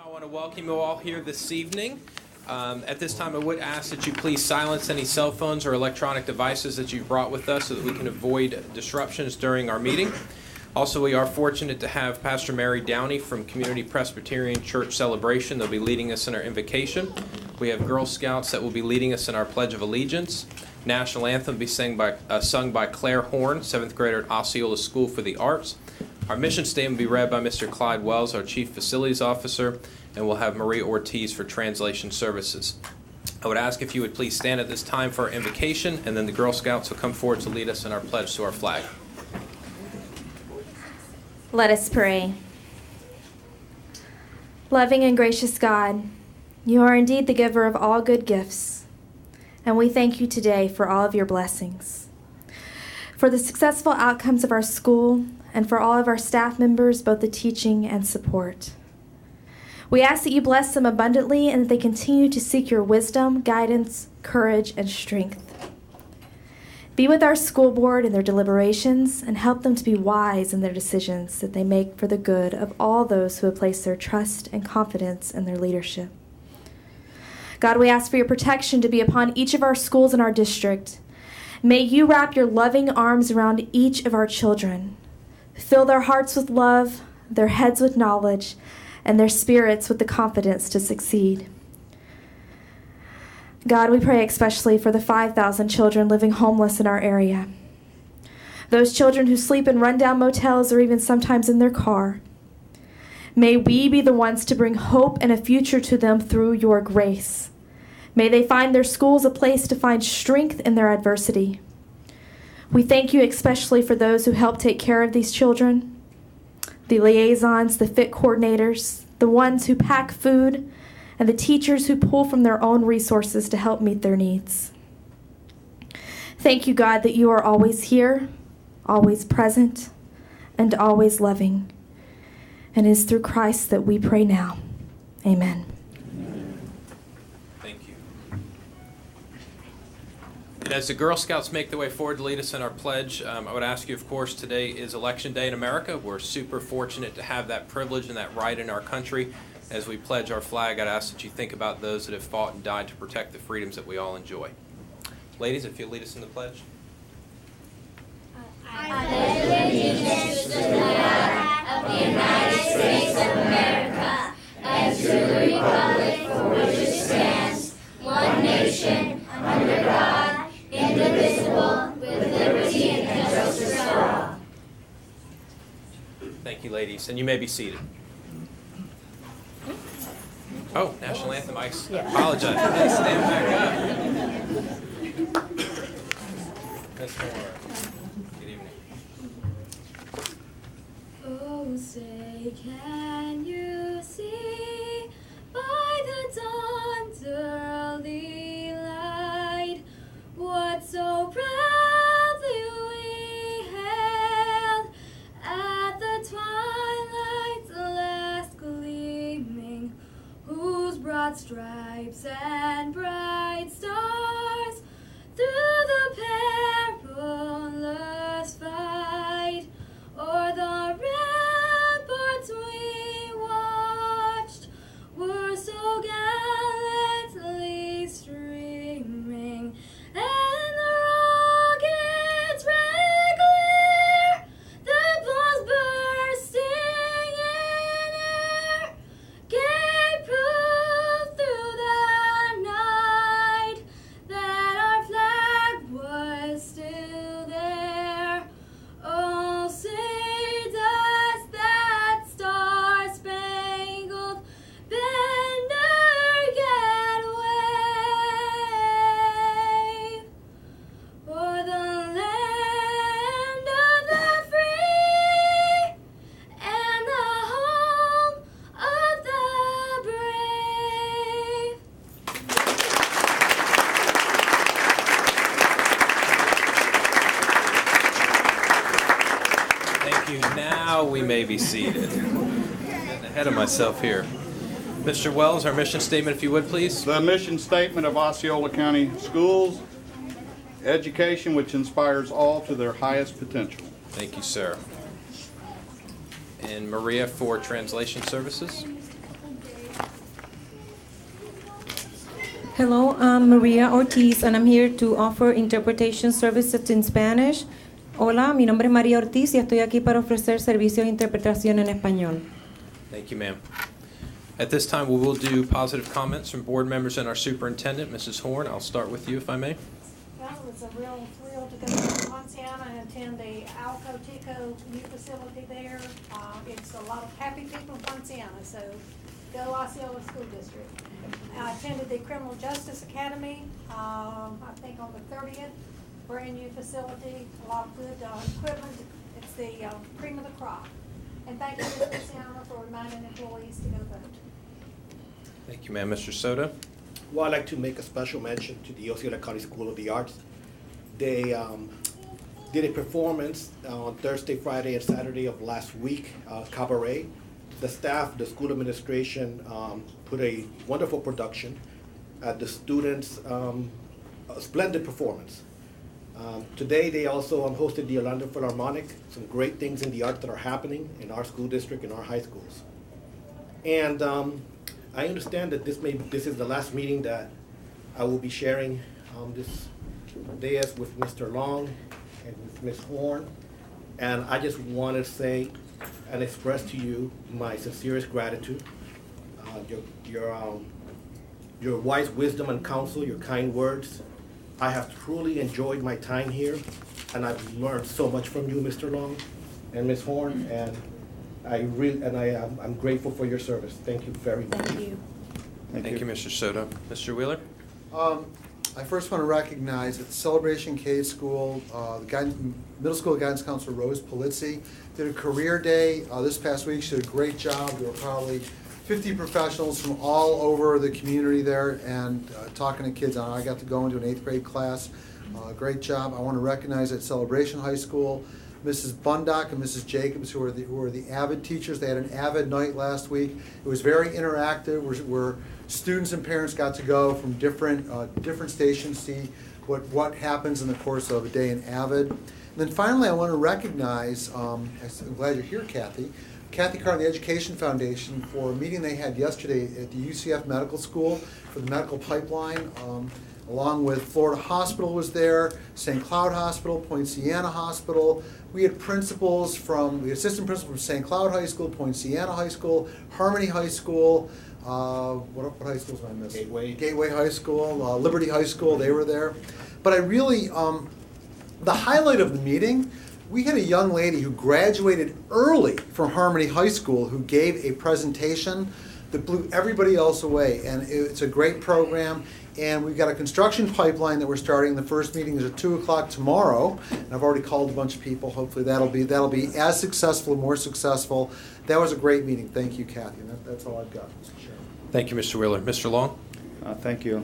I want to welcome you all here this evening. At this time, I would ask that you please silence any cell phones or electronic devices that you've brought with us so that we can avoid disruptions during our meeting. Also, we are fortunate to have Pastor Mary Downey from Community Presbyterian Church Celebration. They'll be leading us in our invocation. We have Girl Scouts that will be leading us in our Pledge of Allegiance. National Anthem will be sung by Claire Horn, 7th grader at Osceola School for the Arts. Our mission statement will be read by Mr. Clyde Wells, our Chief Facilities Officer, and we'll have Maria Ortiz for translation services. I would ask if you would please stand at this time for our invocation, and then the Girl Scouts will come forward to lead us in our pledge to our flag. Let us pray. Loving and gracious God, you are indeed the giver of all good gifts, and we thank you today for all of your blessings. For the successful outcomes of our school, and for all of our staff members, both the teaching and support. We ask that you bless them abundantly and that they continue to seek your wisdom, guidance, courage, and strength. Be with our school board in their deliberations and help them to be wise in their decisions that they make for the good of all those who have placed their trust and confidence in their leadership. God, we ask for your protection to be upon each of our schools in our district. May you wrap your loving arms around each of our children. Fill their hearts with love, their heads with knowledge, and their spirits with the confidence to succeed. God, we pray especially for the 5,000 children living homeless in our area. Those children who sleep in rundown motels or even sometimes in their car. May we be the ones to bring hope and a future to them through your grace. May they find their schools a place to find strength in their adversity. We thank you especially for those who help take care of these children, the liaisons, the fit coordinators, the ones who pack food, and the teachers who pull from their own resources to help meet their needs. Thank you, God, that you are always here, always present, and always loving. And it is through Christ that we pray now. Amen. Thank you. And as the Girl Scouts make their way forward to lead us in our pledge, I would ask you, of course, today is Election Day in America. We're super fortunate to have that privilege and that right in our country. As we pledge our flag, I'd ask that you think about those that have fought and died to protect the freedoms that we all enjoy. Ladies, if you'll lead us in the pledge. I pledge allegiance to the flag of the United States of America and to the republic for which it stands, one nation, under God, indivisible, with liberty and justice for all. Thank you, ladies. And you may be seated. Oh, National Anthem. I apologize. Please stand back up. Ms. Moore. Good evening. Oh, say, can you see by the dawn's early light what so proudly we hailed at the twilight's last gleaming, whose broad stripes and bright stars through the perilous fight o'er the ramparts we watched were so gallantly streaming, and the rockets' red glare, the bombs bursting in air, gave proof through the night that our flag was still there. Oh, say does that star-spangled banner yet wave o'er the land of the free and the home of the brave? Thank you. Now we may be seated. Getting ahead of myself here. Mr. Wells, our mission statement, if you would, please. The mission statement of Osceola County Schools: education which inspires all to their highest potential. Thank you, sir. And Maria for translation services. Hello, I'm Maria Ortiz, and I'm here to offer interpretation services in Spanish. Hola, mi nombre es María Ortiz y estoy aquí para ofrecer servicios de interpretación en español. Thank you, ma'am. At this time, we will do positive comments from board members and our superintendent, Mrs. Horn. I'll start with you, if I may. Well, it's a real thrill to go to Poinciana and attend the Alco Tico new facility there. It's a lot of happy people in Poinciana, so go Osceola School District. I attended the Criminal Justice Academy, I think on the 30th, brand new facility, a lot of good equipment. It's the cream of the crop. And thank you to Poinciana for reminding employees to go vote. Thank you, ma'am. Mr. Soto? Well, I'd like to make a special mention to the Osceola County School of the Arts. They did a performance on Thursday, Friday, and Saturday of last week, cabaret. The staff, the school administration put a wonderful production. The students, a splendid performance. Today, they also hosted the Orlando Philharmonic, some great things in the art that are happening in our school district, in our high schools. And I understand that this is the last meeting that I will be sharing this dais with Mr. Long and with Ms. Horn. And I just want to say and express to you my sincerest gratitude, your wise wisdom and counsel, your kind words. I have truly enjoyed my time here, and I've learned so much from you, Mr. Long and Ms. Horn, and I'm grateful for your service. Thank you very much. Thank you. Thank you, Mr. Soto. Mr. Wheeler? I first want to recognize at the Celebration K School, the Middle School Guidance Counselor Rose Polizzi did a career day this past week. She did a great job. There were probably 50 professionals from all over the community there and talking to kids. I got to go into an 8th grade class. Great job. I want to recognize at Celebration High School, Mrs. Bundock and Mrs. Jacobs, who are the AVID teachers. They had an AVID night last week. It was very interactive, where students and parents got to go from different stations, see what happens in the course of a day in AVID. And then finally, I want to recognize, I'm glad you're here, Kathy Carr, the Education Foundation, for a meeting they had yesterday at the UCF Medical School for the medical pipeline. Along with Florida Hospital was there, St. Cloud Hospital, Poinciana Hospital. We had assistant principal from St. Cloud High School, Poinciana High School, Harmony High School, what high schools am I missing? Gateway High School, Liberty High School, they were there. But I really, the highlight of the meeting, we had a young lady who graduated early from Harmony High School who gave a presentation that blew everybody else away. And it's a great program. And we've got a construction pipeline that we're starting. The first meeting is at 2 o'clock tomorrow. And I've already called a bunch of people. Hopefully that'll be as successful, more successful. That was a great meeting. Thank you, Kathy. And that's all I've got, Mr. Chairman. Thank you, Mr. Wheeler. Mr. Long? Thank you.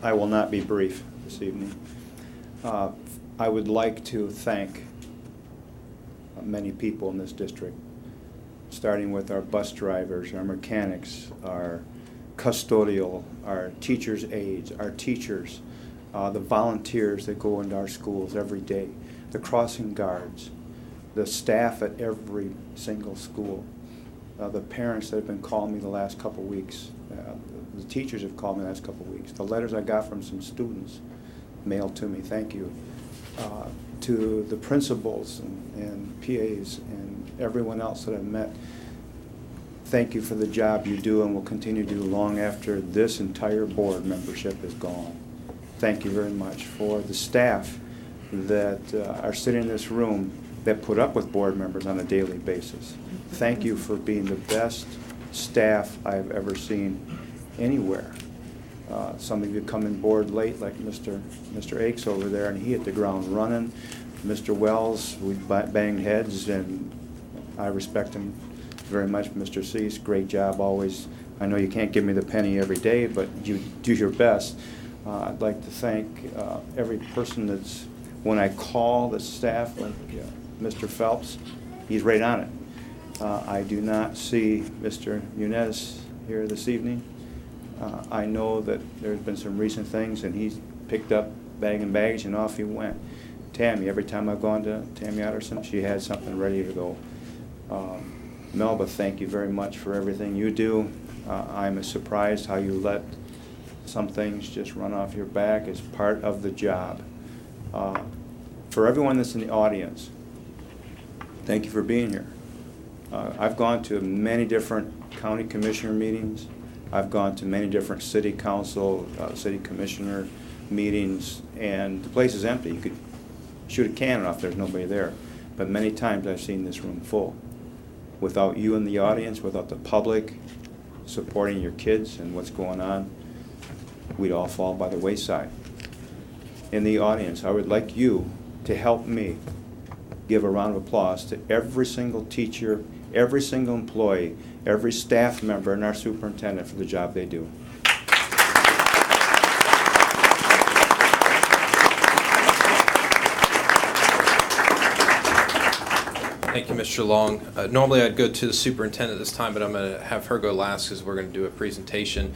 I will not be brief this evening. I would like to thank many people in this district, starting with our bus drivers, our mechanics, our custodial, our teachers' aides, our teachers, the volunteers that go into our schools every day, the crossing guards, the staff at every single school, the parents that have been calling me the last couple of weeks, the teachers have called me the last couple of weeks, the letters I got from some students mailed to me, thank you, to the principals and PAs and everyone else that I've met. Thank you for the job you do and will continue to do long after this entire board membership is gone. Thank you very much for the staff that are sitting in this room that put up with board members on a daily basis. Thank you for being the best staff I've ever seen anywhere. Some of you come in board late, like Mr. Akes over there, and he hit the ground running. Mr. Wells, we banged heads, and I respect him very much. Mr. Cease, great job always. I know you can't give me the penny every day, but you do your best. I'd like to thank every person that's, when I call the staff, like Mr. Phelps, he's right on it. I do not see Mr. Muniz here this evening. I know that there's been some recent things, and he's picked up bag and baggage, and off he went. Tammy, every time I've gone to Tammy Utterson, she had something ready to go. Melba, thank you very much for everything you do. I'm surprised how you let some things just run off your back. It's part of the job. For everyone that's in the audience, thank you for being here. I've gone to many different county commissioner meetings. I've gone to many different city council, city commissioner meetings, and the place is empty. You could shoot a cannon off, there's nobody there. But many times I've seen this room full. Without you in the audience, without the public supporting your kids and what's going on, we'd all fall by the wayside. In the audience, I would like you to help me give a round of applause to every single teacher, every single employee, every staff member, and our superintendent for the job they do. Thank you, Mr. Long. Normally I'd go to the superintendent this time, but I'm going to have her go last because we're going to do a presentation.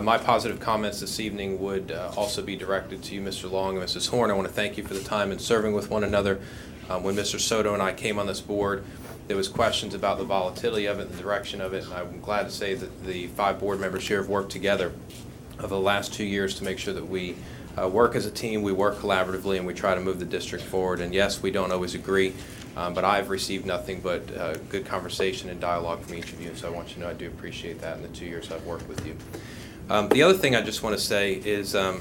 My positive comments this evening would also be directed to you, Mr. Long and Mrs. Horn. I want to thank you for the time in serving with one another. When Mr. Soto and I came on this board, there was questions about the volatility of it and the direction of it, and I'm glad to say that the 5 board members here have worked together over the last 2 years to make sure that we work as a team, we work collaboratively, and we try to move the district forward. And yes, we don't always agree, but I've received nothing but good conversation and dialogue from each of you, so I want you to know I do appreciate that in the 2 years I've worked with you. The other thing I just want to say is I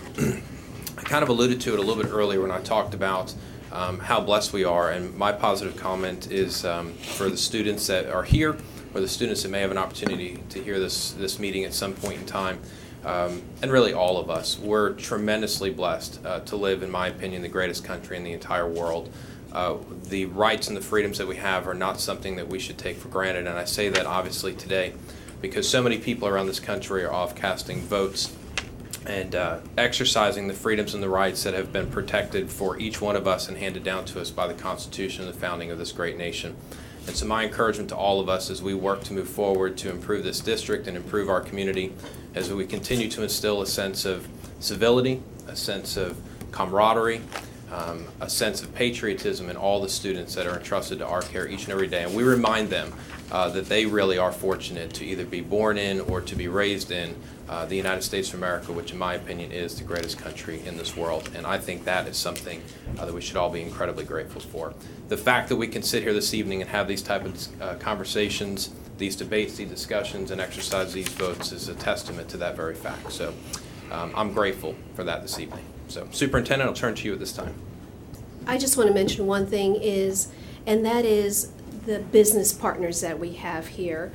kind of alluded to it a little bit earlier when I talked about how blessed we are, and my positive comment is for the students that are here or the students that may have an opportunity to hear this meeting at some point in time, and really all of us. We're tremendously blessed to live, in my opinion, the greatest country in the entire world. The rights and the freedoms that we have are not something that we should take for granted, and I say that obviously today because so many people around this country are off casting votes and exercising the freedoms and the rights that have been protected for each one of us and handed down to us by the Constitution and the founding of this great nation. And so my encouragement to all of us as we work to move forward to improve this district and improve our community, as we continue to instill a sense of civility, a sense of camaraderie, a sense of patriotism in all the students that are entrusted to our care each and every day. And we remind them that they really are fortunate to either be born in or to be raised in the United States of America, which in my opinion is the greatest country in this world. And I think that is something that we should all be incredibly grateful for. The fact that we can sit here this evening and have these type of conversations, these debates, these discussions, and exercise these votes is a testament to that very fact. So I'm grateful for that this evening. So Superintendent, I'll turn to you at this time. I just want to mention one thing and that is the business partners that we have here.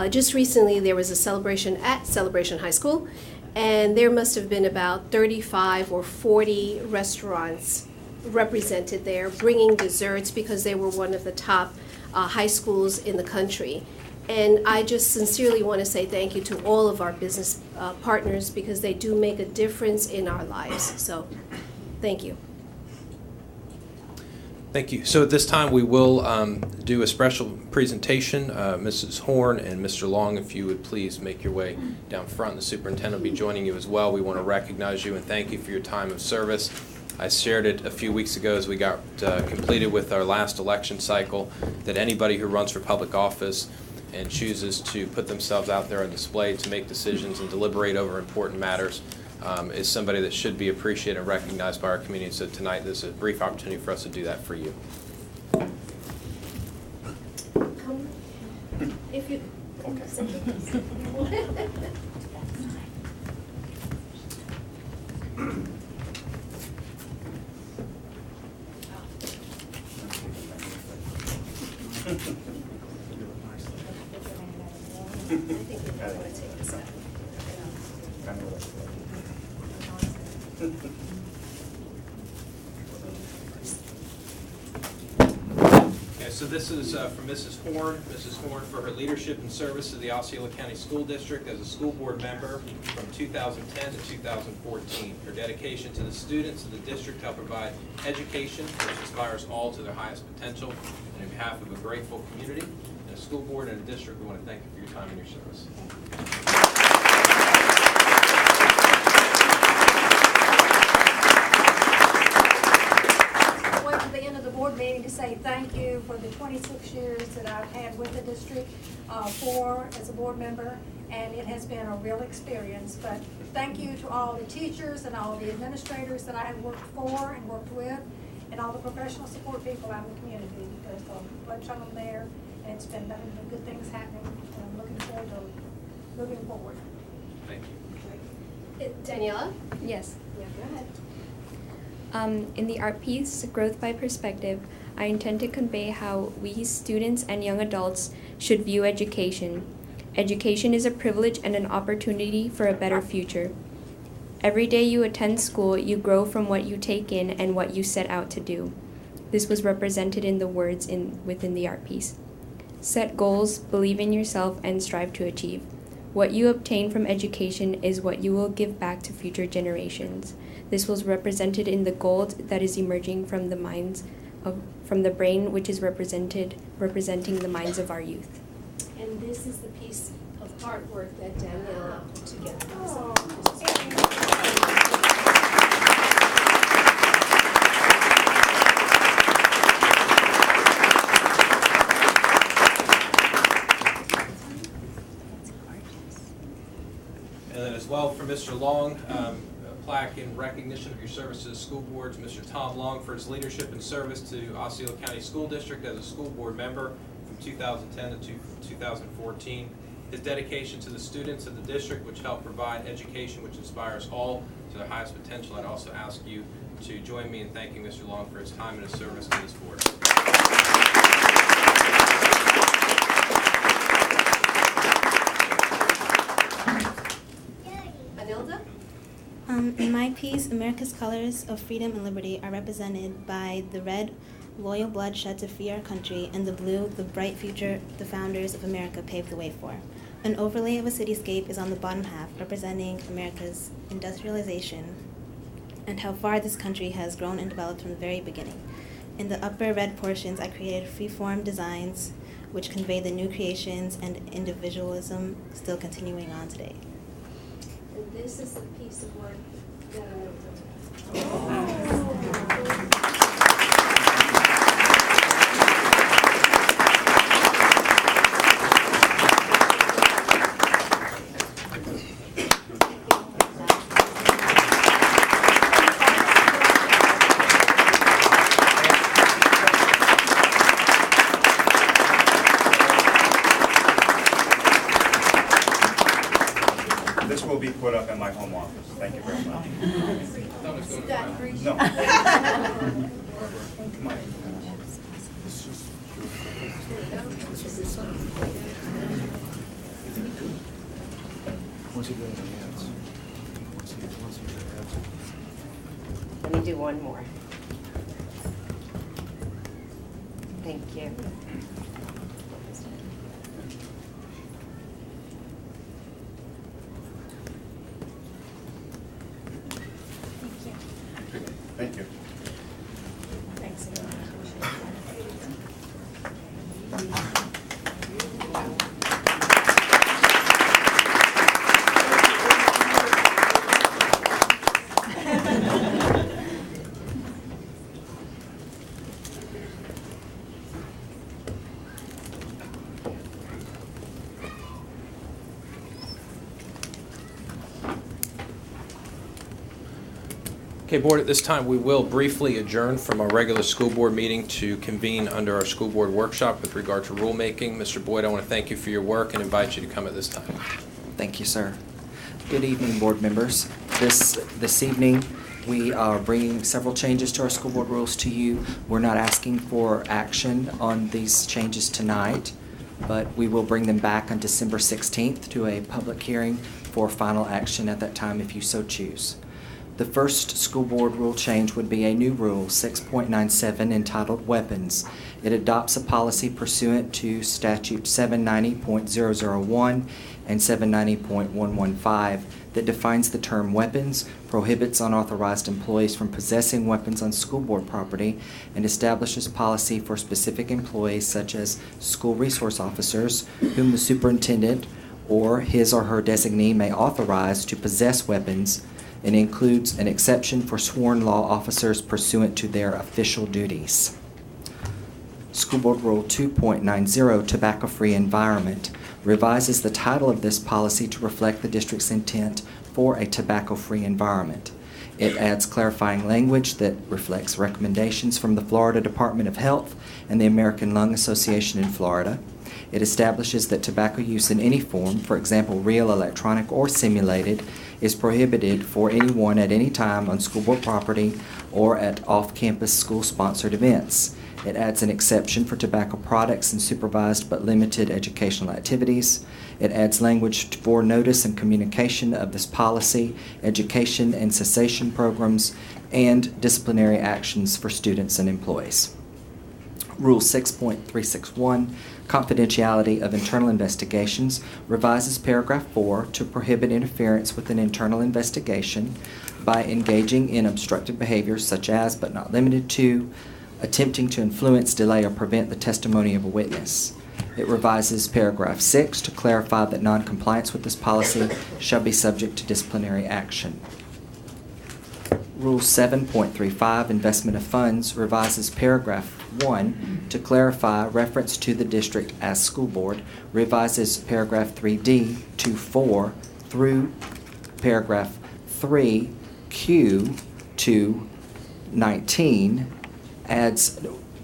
Just recently there was a celebration at Celebration High School, and there must have been about 35 or 40 restaurants represented there bringing desserts because they were one of the top high schools in the country. And I just sincerely want to say thank you to all of our business partners because they do make a difference in our lives. So thank you. Thank you. So at this time, we will do a special presentation. Mrs. Horn and Mr. Long, if you would please make your way down front. The superintendent will be joining you as well. We want to recognize you and thank you for your time of service. I shared it a few weeks ago as we got completed with our last election cycle, that anybody who runs for public office and chooses to put themselves out there on display to make decisions and deliberate over important matters is somebody that should be appreciated and recognized by our community. So tonight there's a brief opportunity for us to do that for you. Come, if you. Okay, so this is from Mrs. Horn. Mrs. Horn for her leadership and service to the Osceola County School District as a school board member from 2010 to 2014. Her dedication to the students of the district to help provide education which inspires all to their highest potential. And on behalf of a grateful community and a school board and a district, we want to thank you for your time and your service. Board meeting to say thank you for the 26 years that I've had with the district as a board member. and it has been a real experience. But thank you to all the teachers and all the administrators that I have worked for and worked with, and all the professional support people out in the community, because a bunch of them there, and it's been nothing but good things happening, and I'm looking forward to moving forward. Thank you. Daniela? Yes. Yeah, go ahead. In the art piece, Growth by Perspective, I intend to convey how we students and young adults should view education. Education is a privilege and an opportunity for a better future. Every day you attend school, you grow from what you take in and what you set out to do. This was represented in the words within the art piece. Set goals, believe in yourself, and strive to achieve. What you obtain from education is what you will give back to future generations. This was represented in the gold that is emerging from the brain, which is representing the minds of our youth. And this is the piece of artwork that Daniela put together. And then as well for Mr. Long, a plaque in recognition of your service to the school boards, Mr. Tom Long for his leadership and service to Osceola County School District as a school board member from 2010 to 2014. His dedication to the students of the district, which help provide education which inspires all to their highest potential. I'd also ask you to join me in thanking Mr. Long for his time and his service to this board. Anilda? In my piece, America's colors of freedom and liberty are represented by the red, loyal blood shed to free our country, and the blue, the bright future the founders of America paved the way for. An overlay of a cityscape is on the bottom half, representing America's industrialization and how far this country has grown and developed from the very beginning. In the upper red portions, I created free-form designs which convey the new creations and individualism still continuing on today. And this is a piece of work that This will be put up in my home office. Thank you very much. No. Let me do one more. Thank you. Thank you. Thanks. Okay, board, at this time we will briefly adjourn from our regular school board meeting to convene under our school board workshop with regard to rulemaking. Mr. Boyd, I want to thank you for your work and invite you to come at this time. Thank you, sir. Good evening, board members. This evening, we are bringing several changes to our school board rules to you. We're not asking for action on these changes tonight, but we will bring them back on December 16th to a public hearing for final action at that time if you so choose. The first school board rule change would be a new rule, 6.97, entitled Weapons. It adopts a policy pursuant to Statute 790.001 and 790.115 that defines the term weapons, prohibits unauthorized employees from possessing weapons on school board property, and establishes policy for specific employees such as school resource officers, whom the superintendent or his or her designee may authorize to possess weapons, and includes an exception for sworn law officers pursuant to their official duties. School Board Rule 2.90, Tobacco-Free Environment. revises the title of this policy to reflect the district's intent for a tobacco-free environment. It adds clarifying language that reflects recommendations from the Florida Department of Health and the American Lung Association in Florida. It establishes that tobacco use in any form, for example, real, electronic, or simulated, is prohibited for anyone at any time on school board property or at off-campus school-sponsored events. It adds an exception for tobacco products in supervised but limited educational activities. It adds language for notice and communication of this policy, education and cessation programs, and disciplinary actions for students and employees. Rule 6.361, Confidentiality of Internal Investigations, revises paragraph 4 to prohibit interference with an internal investigation by engaging in obstructive behaviors such as, but not limited to, attempting to influence, delay, or prevent the testimony of a witness. It revises paragraph 6 to clarify that noncompliance with this policy shall be subject to disciplinary action. Rule 7.35, Investment of Funds, revises paragraph 1 to clarify reference to the district as school board, revises paragraph 3D to 4 through paragraph 3Q to 19, adds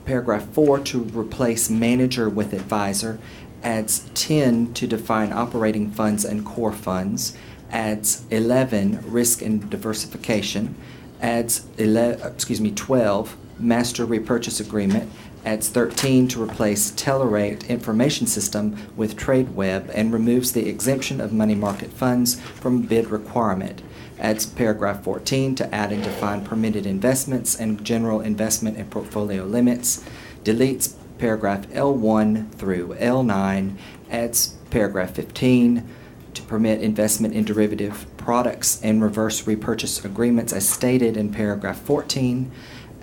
paragraph 4 to replace manager with advisor, adds 10 to define operating funds and core funds, adds 11, risk and diversification, adds 12, master repurchase agreement, adds 13 to replace Telerate information system with TradeWeb, and removes the exemption of money market funds from bid requirement. Adds paragraph 14 to add and define permitted investments and general investment and portfolio limits. Deletes paragraph L1 through L9. Adds paragraph 15 to permit investment in derivative products and reverse repurchase agreements as stated in paragraph 14.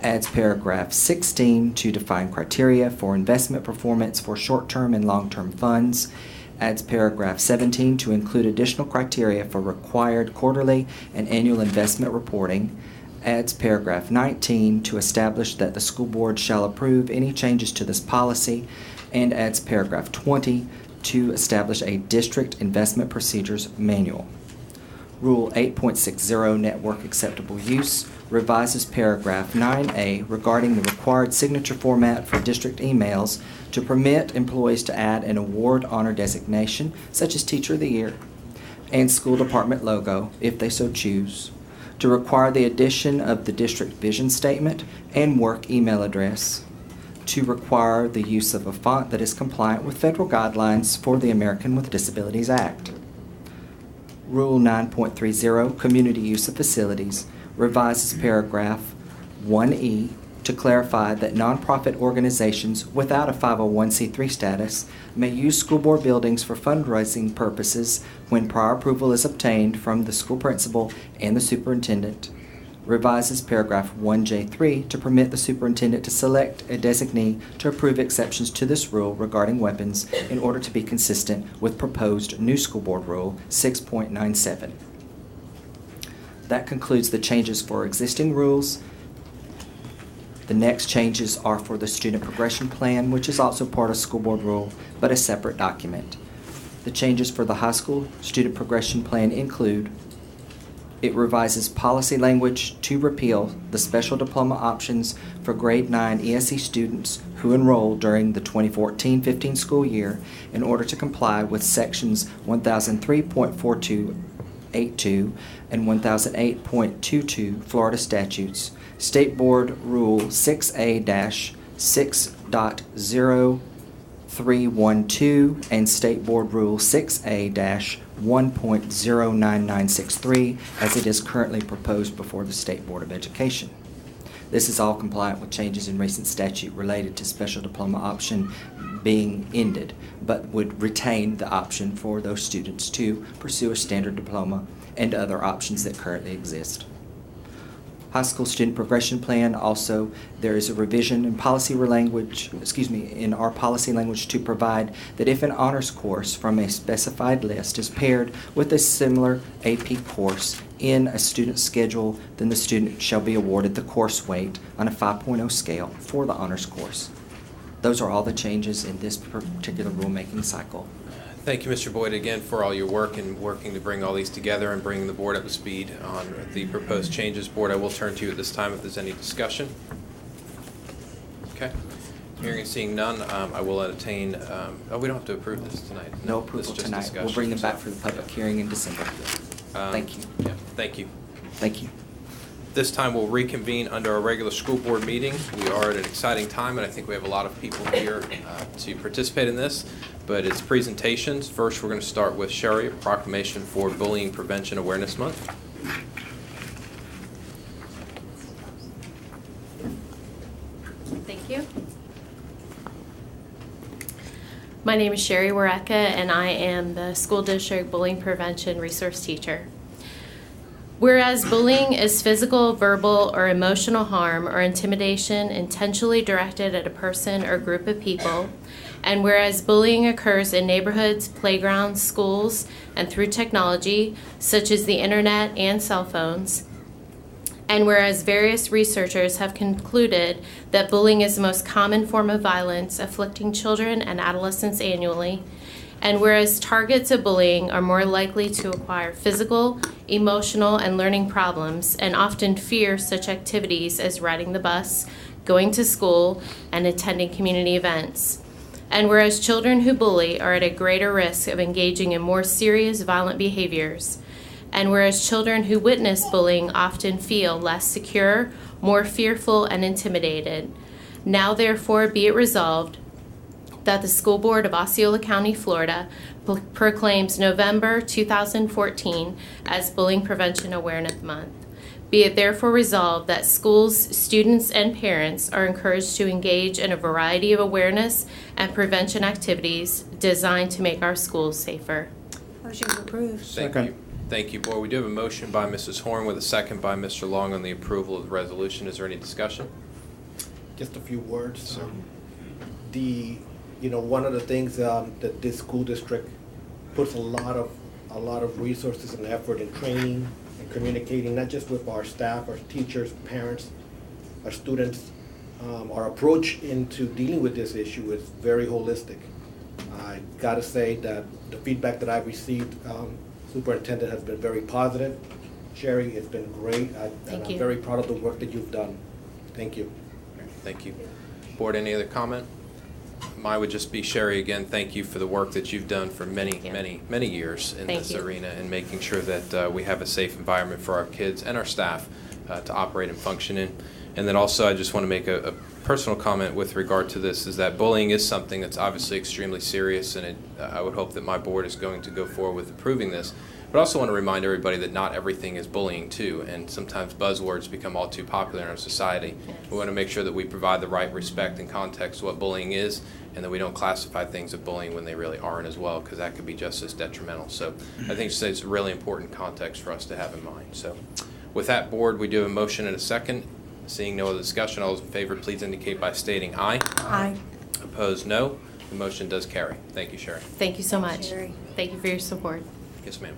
Adds paragraph 16 to define criteria for investment performance for short-term and long-term funds. Adds paragraph 17 to include additional criteria for required quarterly and annual investment reporting. Adds paragraph 19 to establish that the school board shall approve any changes to this policy, and adds paragraph 20 to establish a district investment procedures manual. Rule 8.60, Network Acceptable Use, revises paragraph 9A regarding the required signature format for district emails to permit employees to add an award honor designation, such as Teacher of the Year, and school department logo, if they so choose, to require the addition of the district vision statement and work email address, to require the use of a font that is compliant with federal guidelines for the American with Disabilities Act. Rule 9.30, Community Use of Facilities, revises paragraph 1E to clarify that nonprofit organizations without a 501c3 status may use school board buildings for fundraising purposes when prior approval is obtained from the school principal and the superintendent. Revises paragraph 1J3 to permit the superintendent to select a designee to approve exceptions to this rule regarding weapons in order to be consistent with proposed new school board rule 6.97. That concludes the changes for existing rules. The next changes are for the student progression plan, which is also part of school board rule, but a separate document. The changes for the high school student progression plan include: it revises policy language to repeal the special diploma options for grade 9 ESE students who enroll during the 2014-15 school year in order to comply with sections 1003.4282 and 1008.22 Florida statutes, State Board Rule 6A-6.0312, and State Board Rule 6A-1.09963 as it is currently proposed before the State Board of Education. This is all compliant with changes in recent statute related to special diploma option being ended, but would retain the option for those students to pursue a standard diploma and other options that currently exist. High school student progression plan, also there is a revision in policy language, in our policy language to provide that if an honors course from a specified list is paired with a similar AP course in a student schedule, then the student shall be awarded the course weight on a 5.0 scale for the honors course. Those are all the changes in this particular rulemaking cycle. Thank you, Mr. Boyd, again for all your work and working to bring all these together and bringing the board up to speed on the proposed changes. Board, I will turn to you at this time if there's any discussion. Okay. Hearing and seeing none, I will entertain, we don't have to approve this tonight. No approval just tonight. discussion, We'll bring them back so. for the public hearing in December. Thank you. Yeah, thank you. Thank you. This time we'll reconvene under our regular school board meeting. We are at an exciting time, and I think we have a lot of people here to participate in this, but it's presentations. First, we're going to start with Sherry, a proclamation for Bullying Prevention Awareness Month. Thank you. My name is Sherry Wareka, and I am the school district bullying prevention resource teacher. Whereas bullying is physical, verbal, or emotional harm or intimidation intentionally directed at a person or group of people, and whereas bullying occurs in neighborhoods, playgrounds, schools, and through technology, such as the internet and cell phones, and whereas various researchers have concluded that bullying is the most common form of violence afflicting children and adolescents annually, and whereas targets of bullying are more likely to acquire physical, emotional, and learning problems and often fear such activities as riding the bus, going to school, and attending community events. And whereas children who bully are at a greater risk of engaging in more serious violent behaviors, and whereas children who witness bullying often feel less secure, more fearful, and intimidated, now therefore be it resolved that the School Board of Osceola County, Florida proclaims November 2014 as Bullying Prevention Awareness Month. Be it therefore resolved that schools, students, and parents are encouraged to engage in a variety of awareness and prevention activities designed to make our schools safer. Motion approved. Thank you. Thank you, Board. We do have a motion by Mrs. Horn with a second by Mr. Long on the approval of the resolution. Is there any discussion? Just a few words. One of the things that this school district puts a lot of resources and effort in training and communicating, not just with our staff, our teachers, parents, our students. Our approach into dealing with this issue is very holistic. I gotta say that the feedback that I've received, Superintendent, has been very positive. Sherry, it's been great. And I'm very proud of the work that you've done. Thank you. Thank you. Board, any other comment? Mine would just be, Sherry, again, thank you for the work that you've done for many years in this arena and making sure that we have a safe environment for our kids and our staff to operate and function in. And then also I just want to make a personal comment with regard to this, is that bullying is something that's obviously extremely serious, and I would hope that my board is going to go forward with approving this. But I also want to remind everybody that not everything is bullying too, and sometimes buzzwords become all too popular in our society. We want to make sure that we provide the right respect and context to what bullying is, and that we don't classify things as bullying when they really aren't as well, because that could be just as detrimental. So I think it's a really important context for us to have in mind. So with that, Board, we do have a motion and a second. Seeing no other discussion, all those in favor, please indicate by stating aye. Aye. Opposed, no. The motion does carry. Thank you, Sherry. Thank you so much. Thank you for your support. Yes, ma'am.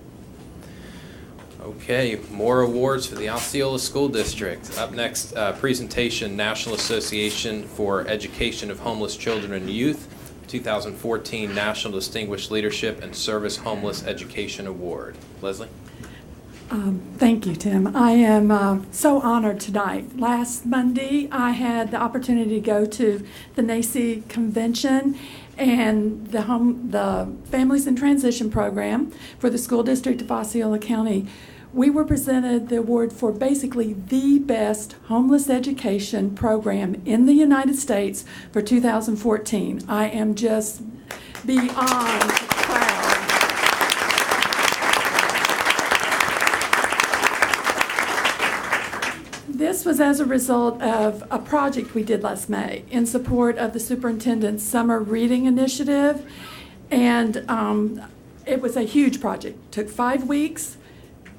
Okay, more awards for the Osceola School District. Up next, presentation, National Association for Education of Homeless Children and Youth, 2014 National Distinguished Leadership and Service Homeless Education Award. Leslie? Thank you, Tim. I am so honored tonight. Last Monday, I had the opportunity to go to the NACCE convention and the Families in Transition program for the school district of Osceola County. We were presented the award for basically the best homeless education program in the United States for 2014. I am just beyond proud. This was as a result of a project we did last May in support of the superintendent's summer reading initiative, and it was a huge project. It took 5 weeks,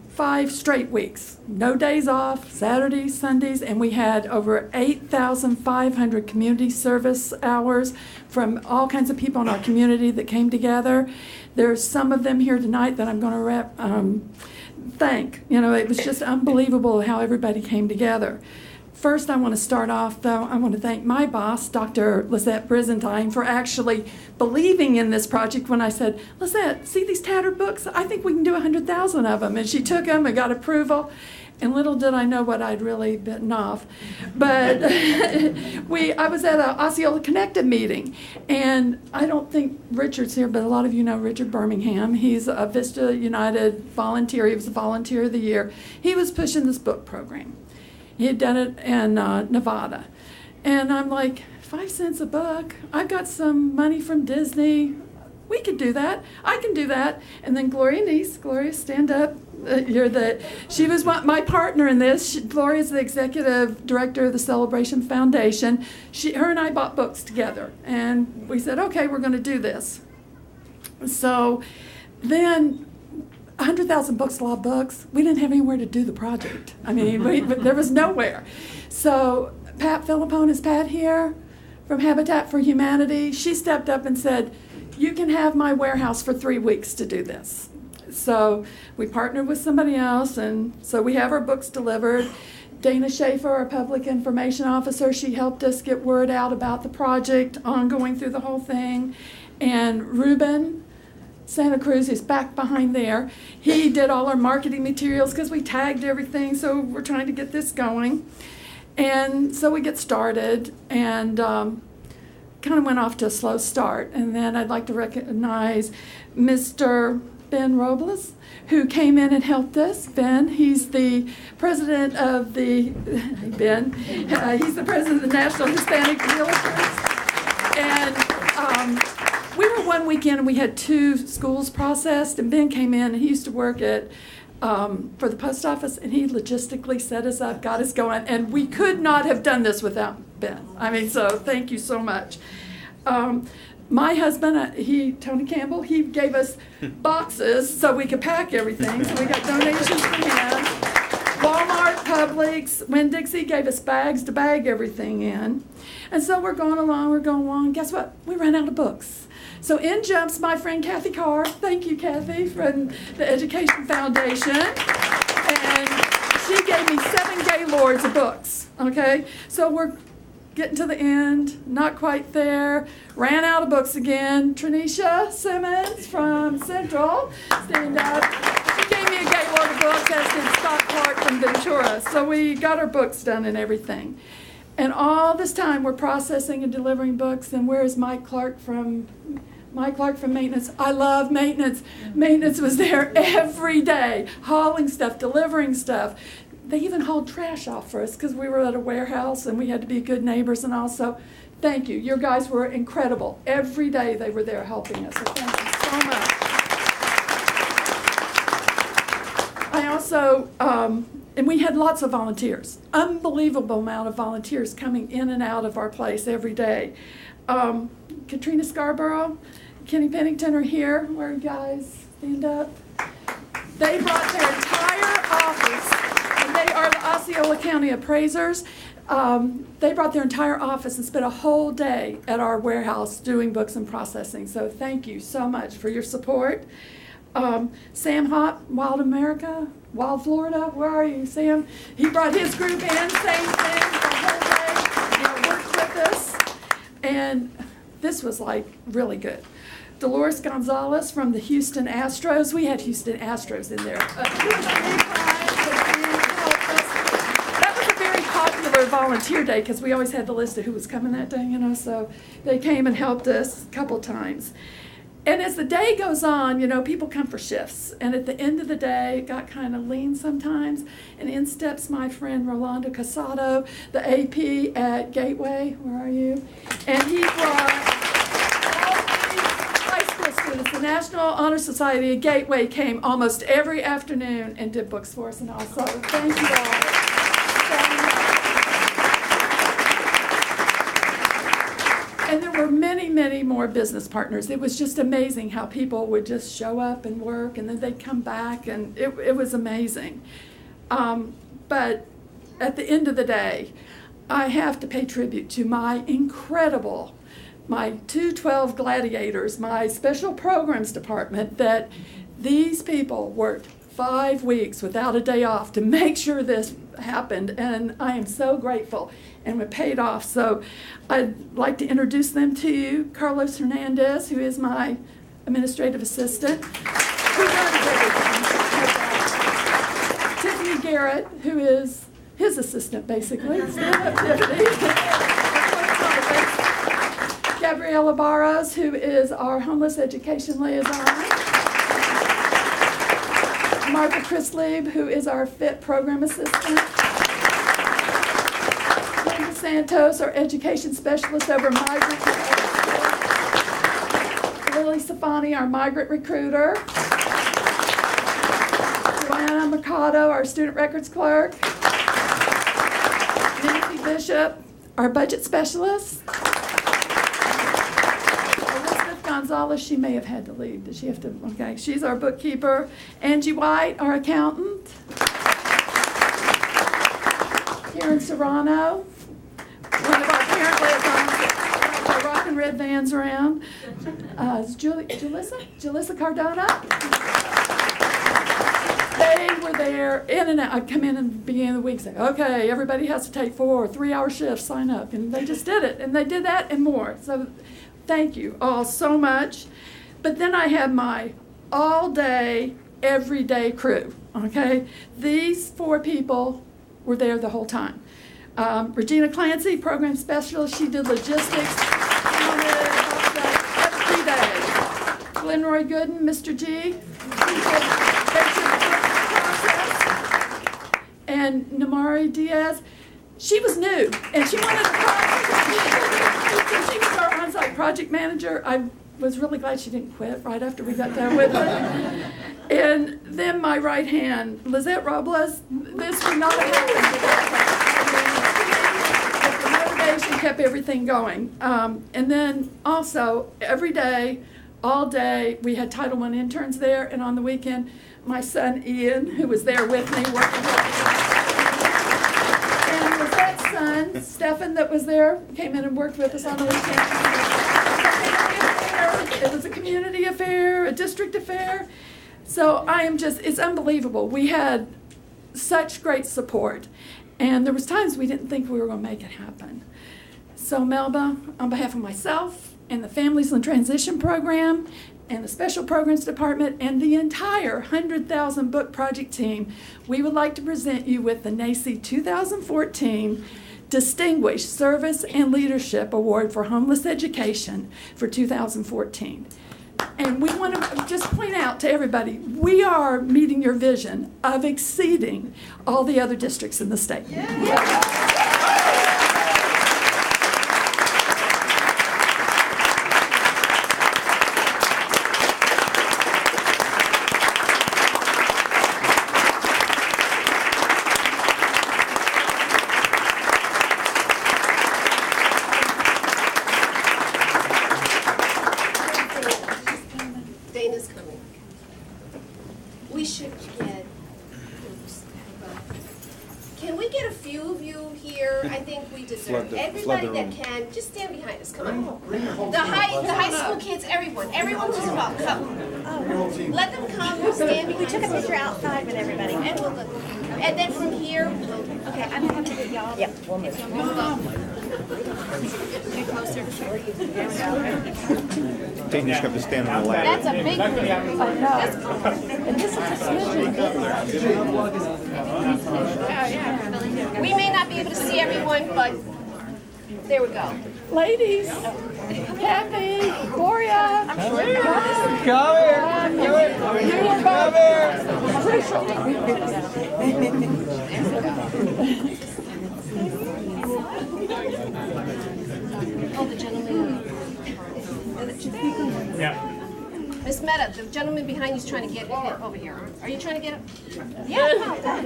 5 straight weeks, no days off, Saturdays, Sundays, and we had over 8,500 community service hours from all kinds of people in our community that came together. There's some of them here tonight that I'm going to thank. It was just unbelievable how everybody came together. First, I want to start off, though, I want to thank my boss, Dr. Lisette Brizentine, for actually believing in this project when I said, Lisette, see these tattered books? I think we can do 100,000 of them. And she took them and got approval. And little did I know what I'd really bitten off. But I was at an Osceola Connected meeting, and I don't think Richard's here, but a lot of you know Richard Birmingham. He's a Vista United volunteer. He was a volunteer of the year. He was pushing this book program. He had done it in Nevada. And I'm like, 5 cents a book. I've got some money from Disney. We could do that. I can do that. And then Gloria Neese, Gloria, stand up. She was my partner in this. Gloria's the executive director of the Celebration Foundation. Her and I bought books together. And we said, okay, we're going to do this. So then 100,000 books, a lot of books. We didn't have anywhere to do the project. I mean, there was nowhere. So Pat Philippone, is Pat here from Habitat for Humanity? She stepped up and said, you can have my warehouse for 3 weeks to do this. So we partnered with somebody else, and so we have our books delivered. Dana Schaefer, our public information officer, she helped us get word out about the project, ongoing through the whole thing. And Ruben Santa Cruz, who's back behind there, he did all our marketing materials because we tagged everything, so we're trying to get this going. And so we get started, and kind of went off to a slow start. And then I'd like to recognize Mr. Ben Robles, who came in and helped us. Ben, he's the president of the, he's the president of the National Hispanic Realtors. And we were one weekend and we had 2 schools processed, and Ben came in and he used to work at for the post office, and he logistically set us up, got us going, and we could not have done this without Ben. I mean, so thank you so much. My husband, Tony Campbell, he gave us boxes so we could pack everything, so we got donations from him. Walmart, Publix, Winn-Dixie gave us bags to bag everything in. And so we're going along. Guess what? We ran out of books. So in jumps my friend Kathy Carr. Thank you, Kathy, from the Education Foundation. And she gave me 7 Gaylords of books, okay? So we're getting to the end, not quite there. Ran out of books again. Tranisha Simmons from Central, stand up. She gave me a Gaylord of books, as did Scott Clark from Ventura. So we got our books done and everything. And all this time we're processing and delivering books, and where's Mike Clark from maintenance? I love maintenance. Maintenance was there every day, hauling stuff, delivering stuff. They even hauled trash off for us because we were at a warehouse and we had to be good neighbors. And also, thank you. Your guys were incredible. Every day they were there helping us. So thank you so much. I also, and we had lots of volunteers. Unbelievable amount of volunteers coming in and out of our place every day. Katrina Scarborough, Kenny Pennington are here. Where are you guys? Stand up. They brought their entire office. They are the Osceola County appraisers. They brought their entire office and spent a whole day at our warehouse doing books and processing. So thank you so much for your support. Sam Hop, Wild America, Wild Florida, where are you, Sam? He brought his group in, same thing, the whole day, worked with us. And this was like really good. Dolores Gonzalez from the Houston Astros. We had Houston Astros in there. Volunteer day, because we always had the list of who was coming that day, so they came and helped us a couple times. And as the day goes on, people come for shifts, and at the end of the day it got kind of lean sometimes, and in steps my friend Rolando Casado, the AP at Gateway. Where are you? And he brought all these high school students. The National Honor Society at Gateway came almost every afternoon and did books for us, and also thank you all. And there were many, many more business partners. It was just amazing how people would just show up and work, and then they'd come back, and it was amazing. But at the end of the day, I have to pay tribute to my 212 gladiators, my special programs department, that these people worked 5 weeks without a day off to make sure this happened, and I am so grateful, and it paid off. So I'd like to introduce them to you. Carlos Hernandez, who is my administrative assistant. Tiffany Garrett, who is his assistant, basically. Gabriella Barros, who is our homeless education liaison. Margaret Chrislieb, who is our FIT program assistant. Linda Santos, our education specialist over migrant. Lily Safani, our migrant recruiter. Joanna Mercado, our student records clerk. Nancy Bishop, our budget specialist. Elizabeth Gonzalez, she may have had to leave. Did she have to? Okay, she's our bookkeeper. Angie White, our accountant. Karen Serrano, one of our parent liaisons, our rockin' red vans around. Is Julissa Cardona? They were there in and out. I'd come in and beginning of the week say, okay, everybody has to take 4 3-hour shifts, sign up. And they just did it. And they did that and more. So thank you all so much. But then I had my all-day, everyday crew, okay? These 4 people were there the whole time. Regina Clancy, program specialist, she did logistics every day. Glenroy Gooden, Mr. G, and Namari Diaz, she was new, and she wanted to she was our on-site project manager. I was really glad she didn't quit right after we got done with her. And then my right hand, Lizette Robles, this would not have happened. The motivation kept everything going. And then also, every day, all day, we had Title I interns there, and on the weekend, my son Ian, who was there with me, working with me. And Lizette's son, Stefan, that was there, came in and worked with us on the weekend. It was a community affair, a district affair. So it's unbelievable. We had such great support. And there was times we didn't think we were going to make it happen. So Melba, on behalf of myself and the Families in Transition Program and the Special Programs Department and the entire 100,000 Book Project team, we would like to present you with the NACCE 2014 Distinguished Service and Leadership Award for Homeless Education for 2014. And we want to just point out to everybody, we are meeting your vision of exceeding all the other districts in the state. Dana's coming. We should get, can we get a few of you here? I think we deserve, everybody that can, just stand behind us, come on. The high school kids, everyone who's involved, come. Let them come, stand behind us. We took a picture outside with everybody. And then from here, okay, I'm gonna have to get y'all. Yep, we'll move. Get closer. Dana, you have to stand on the ladder. That's a big group. I know. And this is a smidgen. We may not be able to see everyone, but there we go. Ladies, Kathy, Gloria, Come here. Oh, the gentleman. Yeah. Miss Meta, the gentleman behind you is trying to get over here. Are you trying to get it? Yeah.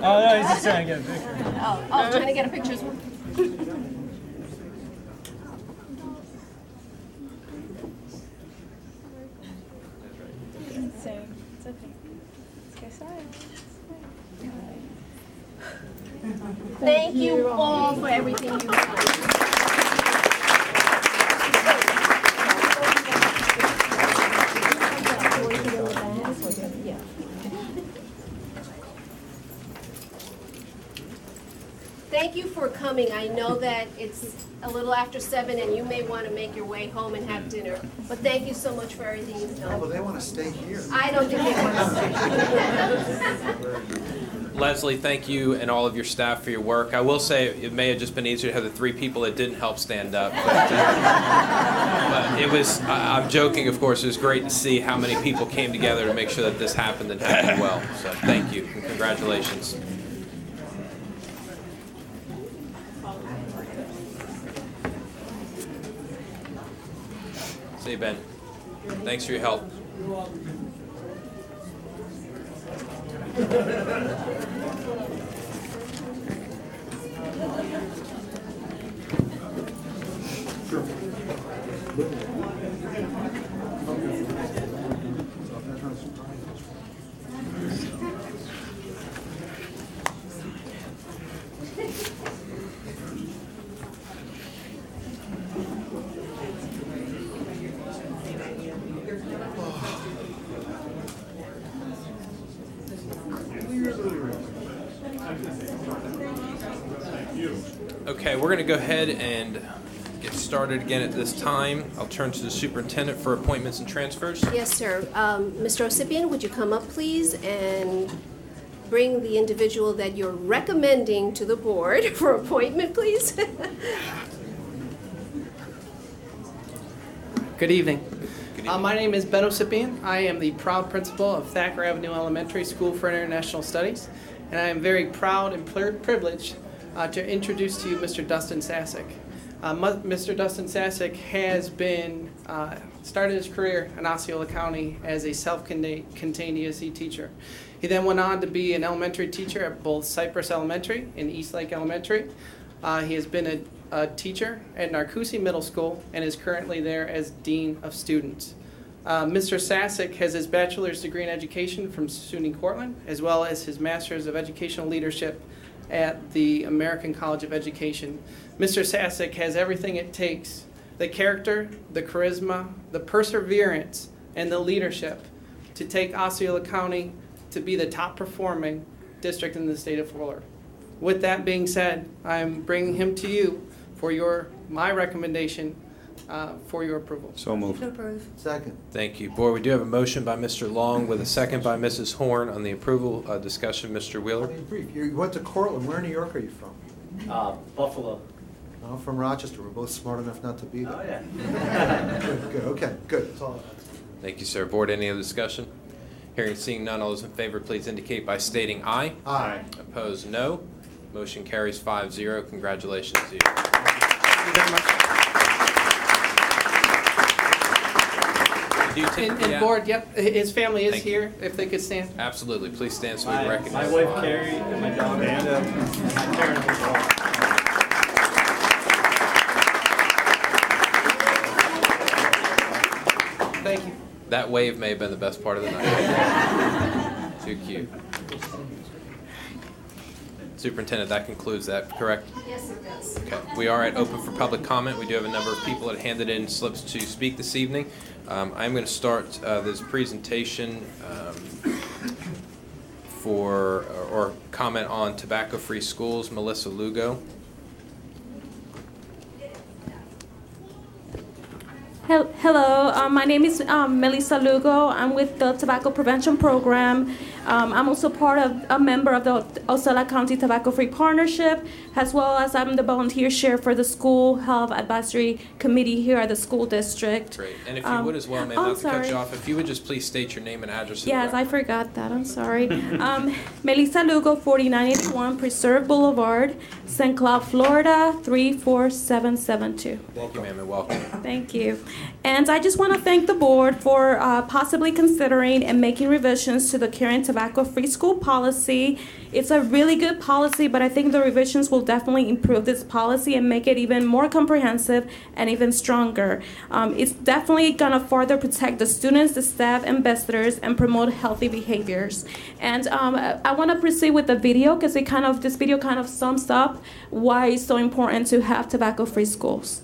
Oh, no, he's just trying to get a picture. Oh, trying to get a picture as well. So, it's okay. Let's go silent. Thank you all for everything you've done. coming. I know that it's a little after 7 and you may want to make your way home and have dinner. But thank you so much for everything you've done. No, but they want to stay here. I don't think they want to stay. Leslie, thank you and all of your staff for your work. I will say it may have just been easier to have the 3 people that didn't help stand up. But it was, I'm joking, of course, it was great to see how many people came together to make sure that this happened and happened well. So thank you and congratulations. See you, Ben. Thanks for your help. Okay, we're going to go ahead and get started again at this time. I'll turn to the superintendent for appointments and transfers. Yes, sir. Mr. Osipien, would you come up, please, and bring the individual that you're recommending to the board for appointment, please? Good evening. My name is Ben Osipien. I am the proud principal of Thacker Avenue Elementary School for International Studies, and I am very proud and privileged to introduce to you Mr. Dustin Sasek. Mr. Dustin Sasek has been started his career in Osceola County as a self-contained ESE teacher. He then went on to be an elementary teacher at both Cypress Elementary and Eastlake Elementary. He has been a teacher at Narcoossee Middle School and is currently there as Dean of Students. Mr. Sasek has his bachelor's degree in education from SUNY Cortland, as well as his master's of educational leadership at the American College of Education. Mr. Sasek has everything it takes, the character, the charisma, the perseverance, and the leadership to take Osceola County to be the top performing district in the state of Florida. With that being said, I'm bringing him to you for my recommendation for your approval. So moved. Second. Thank you. Board, we do have a motion by Mr. Long with a second by Mrs. Horn on the approval discussion. Mr. Wheeler? I'll be brief. You went to Cortland. Where in New York are you from? Buffalo. No, I'm from Rochester. We're both smart enough not to be there. Oh, yeah. Good. Okay, good. That's all. Thank you, sir. Board, any other discussion? Hearing and seeing none, all those in favor, please indicate by stating aye. Aye. Opposed, no. Motion carries 5-0. Congratulations to you. Thank you very much. And board, yep, his family is Thank you. here, if they could stand. Absolutely. Please stand so we can recognize. My wife Carrie and my daughter Amanda and my parents as well. Thank you. That wave may have been the best part of the night. Too cute. Superintendent, that concludes that, correct? Yes, it does. Okay. We are at open for public comment. We do have a number of people that handed in slips to speak this evening. I'm going to start this presentation or comment on tobacco-free schools. Melissa Lugo. Hello, my name is Melissa Lugo. I'm with the Tobacco Prevention Program. I'm also a member of the Osceola County Tobacco-Free Partnership, as well as I'm the volunteer chair for the School Health Advisory Committee here at the school district. Great. And if you would as well, ma'am, not to cut you off, if you would just please state your name and address. Yes, I forgot that. I'm sorry. Melissa Lugo, 4981 Preserve Boulevard, St. Cloud, Florida, 34772. Thank you, ma'am, and welcome. Thank you. And I just want to thank the board for possibly considering and making revisions to the current tobacco-free school policy. It's a really good policy, but I think the revisions will definitely improve this policy and make it even more comprehensive and even stronger. It's definitely going to further protect the students, the staff, and visitors, and promote healthy behaviors. And I want to proceed with the video because this video kind of sums up why it's so important to have tobacco-free schools.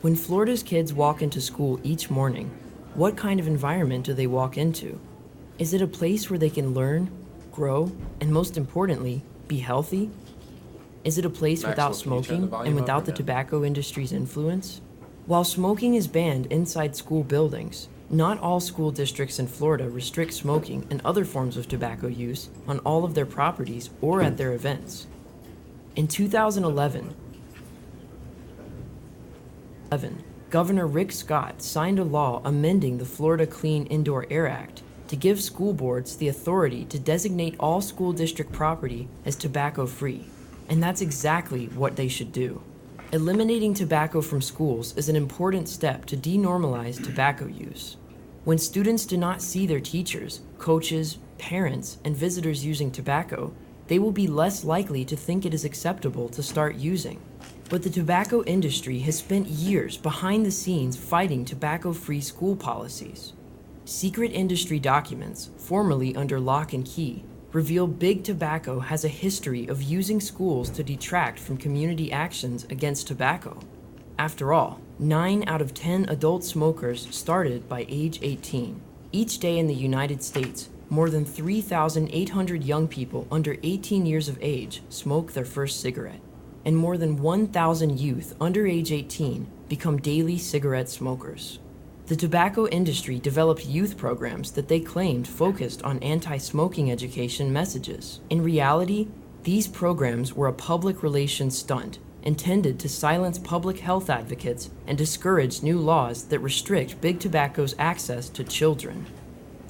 When Florida's kids walk into school each morning, what kind of environment do they walk into? Is it a place where they can learn, grow, and most importantly, be healthy? Is it a place without Maxwell, can you turn the smoking volume and up without or the no? tobacco industry's influence? While smoking is banned inside school buildings, not all school districts in Florida restrict smoking and other forms of tobacco use on all of their properties or at their events. In 2011, Governor Rick Scott signed a law amending the Florida Clean Indoor Air Act to give school boards the authority to designate all school district property as tobacco-free, and that's exactly what they should do. Eliminating tobacco from schools is an important step to denormalize tobacco use. When students do not see their teachers, coaches, parents, and visitors using tobacco, they will be less likely to think it is acceptable to start using. But the tobacco industry has spent years behind the scenes fighting tobacco-free school policies. Secret industry documents, formerly under lock and key, reveal Big Tobacco has a history of using schools to detract from community actions against tobacco. After all, 9 out of 10 adult smokers started by age 18. Each day in the United States, more than 3,800 young people under 18 years of age smoke their first cigarette, and more than 1,000 youth under age 18 become daily cigarette smokers. The tobacco industry developed youth programs that they claimed focused on anti-smoking education messages. In reality, these programs were a public relations stunt intended to silence public health advocates and discourage new laws that restrict Big Tobacco's access to children.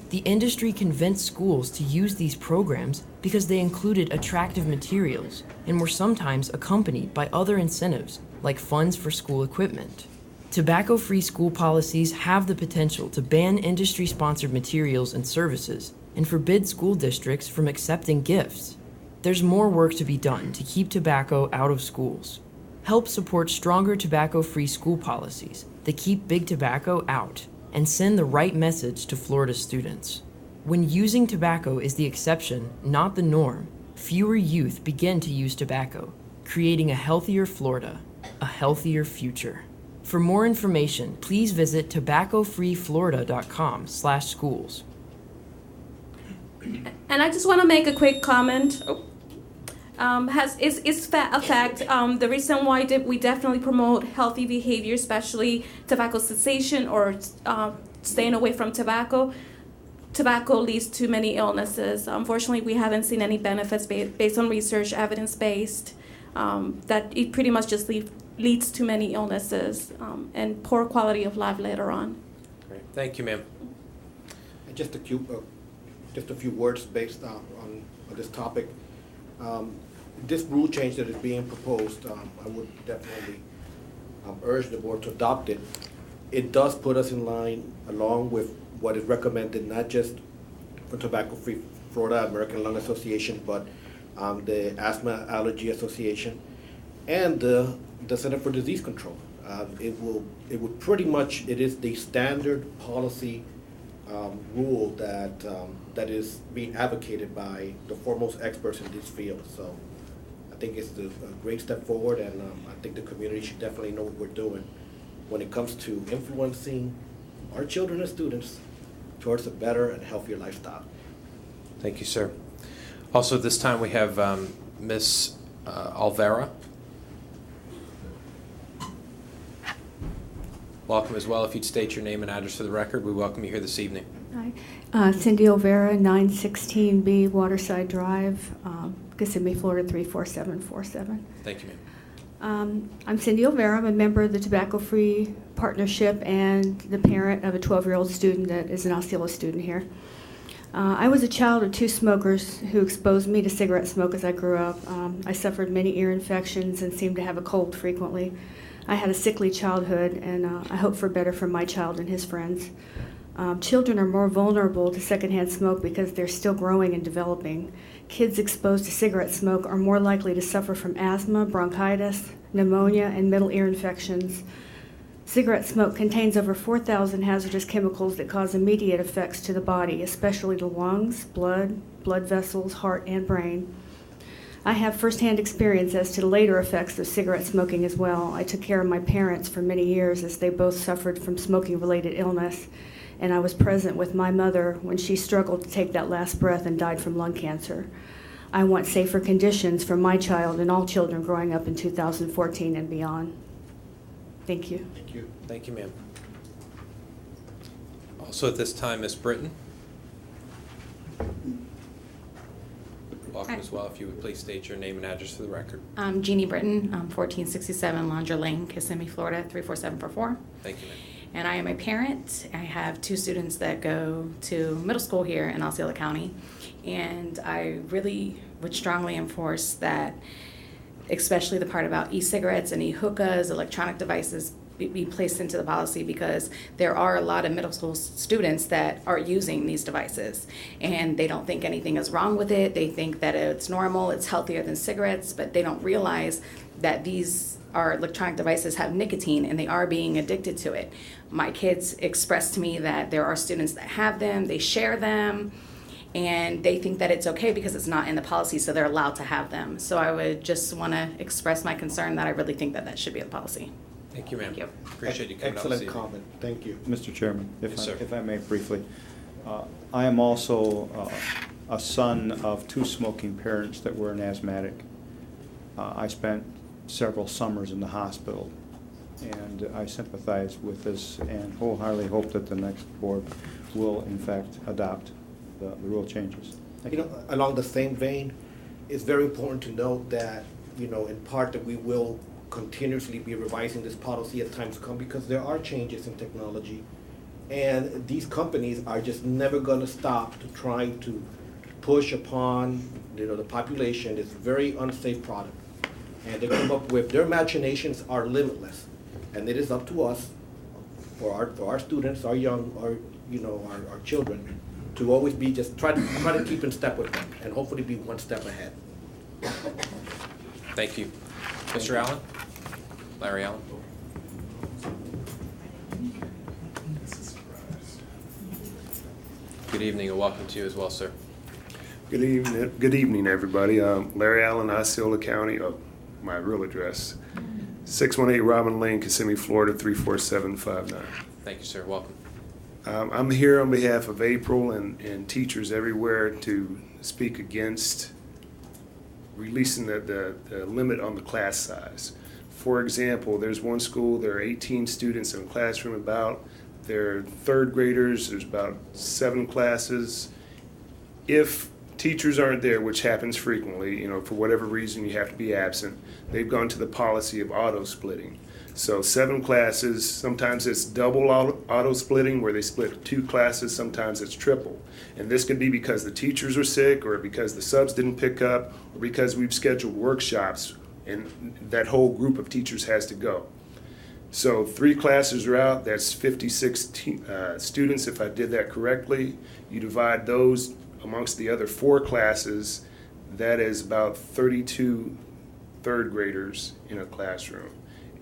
The industry convinced schools to use these programs because they included attractive materials and were sometimes accompanied by other incentives, like funds for school equipment. Tobacco-free school policies have the potential to ban industry-sponsored materials and services and forbid school districts from accepting gifts. There's more work to be done to keep tobacco out of schools. Help support stronger tobacco-free school policies that keep Big Tobacco out and send the right message to Florida students. When using tobacco is the exception, not the norm, fewer youth begin to use tobacco, creating a healthier Florida, a healthier future. For more information, please visit tobaccofreeflorida.com/schools. And I just want to make a quick comment. It's a fact. The reason why we definitely promote healthy behavior, especially tobacco cessation or staying away from tobacco. Tobacco leads to many illnesses. Unfortunately, we haven't seen any benefits based on research, evidence-based, that it pretty much just leads to many illnesses and poor quality of life later on. Great. Thank you, ma'am. And just a few words based on this topic. This rule change that is being proposed, I would definitely urge the board to adopt it. It does put us in line along with what is recommended, not just for Tobacco Free Florida, American Lung Association, but the Asthma Allergy Association and the Center for Disease Control. It would pretty much, it is the standard policy rule that is being advocated by the foremost experts in this field. So I think it's a great step forward, and I think the community should definitely know what we're doing when it comes to influencing our children and students towards a better and healthier lifestyle. Thank you, sir. Also, this time we have Ms. Alvera. Welcome as well. If you'd state your name and address for the record, we welcome you here this evening. Hi. Cindy Olvera, 916B Waterside Drive, Kissimmee, Florida 34747. Thank you, ma'am. I'm Cindy Olvera. I'm a member of the Tobacco Free Partnership and the parent of a 12-year-old student that is an Osceola student here. I was a child of 2 smokers who exposed me to cigarette smoke as I grew up. I suffered many ear infections and seemed to have a cold frequently. I had a sickly childhood, and I hope for better for my child and his friends. Children are more vulnerable to secondhand smoke because they're still growing and developing. Kids exposed to cigarette smoke are more likely to suffer from asthma, bronchitis, pneumonia, and middle ear infections. Cigarette smoke contains over 4,000 hazardous chemicals that cause immediate effects to the body, especially the lungs, blood vessels, heart, and brain. I have firsthand experience as to the later effects of cigarette smoking as well. I took care of my parents for many years as they both suffered from smoking-related illness, and I was present with my mother when she struggled to take that last breath and died from lung cancer. I want safer conditions for my child and all children growing up in 2014 and beyond. Thank you. Thank you. Thank you, ma'am. Also at this time, Ms. Britton. Welcome as well. If you would please state your name and address for the record. I'm Jeannie Britton. I'm 1467 Laundra Lane, Kissimmee, Florida, 34744. Thank you, ma'am. And I am a parent. I have 2 students that go to middle school here in Osceola County. And I really would strongly enforce that, especially the part about e-cigarettes and e-hookahs, electronic devices, be placed into the policy, because there are a lot of middle school students that are using these devices and they don't think anything is wrong with it. They think that it's normal, it's healthier than cigarettes, but they don't realize that these our electronic devices have nicotine and they are being addicted to it. My kids expressed to me that there are students that have them, they share them, and they think that it's okay because it's not in the policy, so they're allowed to have them. So I would just want to express my concern that I really think that that should be in the policy. Thank you, ma'am. Thank you. Appreciate you coming out Excellent this evening. comment. Thank you. Mr. Chairman, Yes, sir. if I may briefly, I am also a son of 2 smoking parents that were an asthmatic. I spent several summers in the hospital, and I sympathize with this and wholeheartedly hope that the next board will in fact adopt the rule changes. Thank You know, along the same vein, it's very important to note that, you know, in part that we will continuously be revising this policy as times come, because there are changes in technology, and these companies are just never going to stop to try to push upon, you know, the population this very unsafe product, and they come up with, their imaginations are limitless, and it is up to us, for our students, our young, our children, to always be just try to keep in step with them, and hopefully be one step ahead. Thank you. Mr. Allen? Larry Allen? Good evening and welcome to you as well, sir. Good evening, everybody. Larry Allen, Osceola County. My real address, 618 Robin Lane, Kissimmee, Florida, 34759. Thank you, sir. Welcome. I'm here on behalf of April and teachers everywhere to speak against releasing the limit on the class size. For example, there's one school, there are 18 students in a classroom about. They're 3rd graders, there's about 7 classes. If teachers aren't there, which happens frequently, you know, for whatever reason you have to be absent, they've gone to the policy of auto splitting. So 7 classes, sometimes it's double auto splitting where they split 2 classes, sometimes it's triple. And this can be because the teachers are sick, or because the subs didn't pick up, or because we've scheduled workshops and that whole group of teachers has to go. So 3 classes are out, that's 56 students if I did that correctly. You divide those amongst the other 4 classes, that is about 32 3rd graders in a classroom.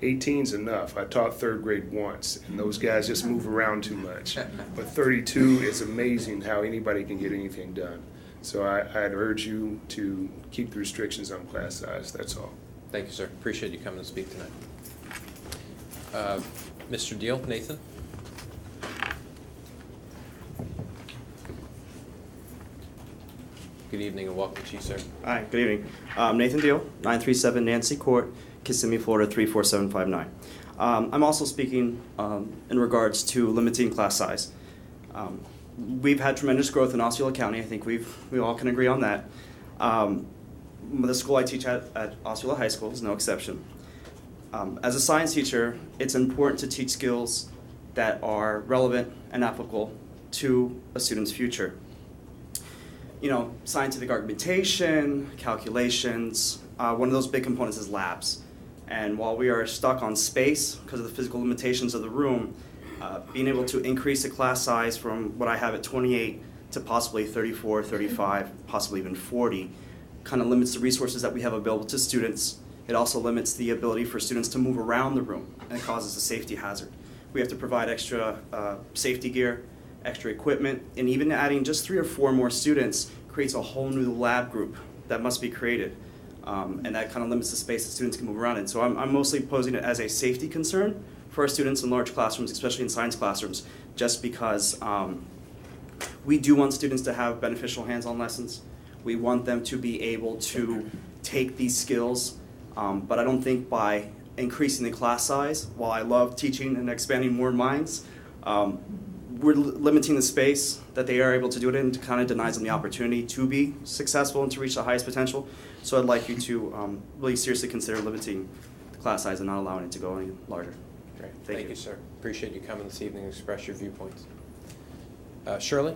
18's enough. I taught 3rd grade once, and those guys just move around too much. But 32 is amazing how anybody can get anything done. So I'd urge you to keep the restrictions on class size, that's all. Thank you, sir. Appreciate you coming to speak tonight. Mr. Deal, Nathan? Good evening and welcome to you, sir. Hi, good evening. Nathan Deal, 937 Nancy Court, Kissimmee, Florida, 34759. I'm also speaking in regards to limiting class size. We've had tremendous growth in Osceola County. I think we all can agree on that. The school I teach at Osceola High School is no exception. As a science teacher, it's important to teach skills that are relevant and applicable to a student's future. You know, scientific argumentation, calculations, one of those big components is labs. And while we are stuck on space because of the physical limitations of the room, being able to increase the class size from what I have at 28 to possibly 34, 35, possibly even 40, kind of limits the resources that we have available to students. It also limits the ability for students to move around the room, and it causes a safety hazard. We have to provide extra safety gear, extra equipment, and even adding just 3 or 4 more students creates a whole new lab group that must be created. And that kind of limits the space that students can move around in. So I'm mostly posing it as a safety concern for our students in large classrooms, especially in science classrooms, just because we do want students to have beneficial hands-on lessons. We want them to be able to take these skills, but I don't think by increasing the class size, while I love teaching and expanding more minds, we're limiting the space that they are able to do it in, to kind of denies them the opportunity to be successful and to reach the highest potential. So I'd like you to really seriously consider limiting the class size and not allowing it to go any larger. Great. Thank you, sir. Appreciate you coming this evening and express your viewpoints. Shirley?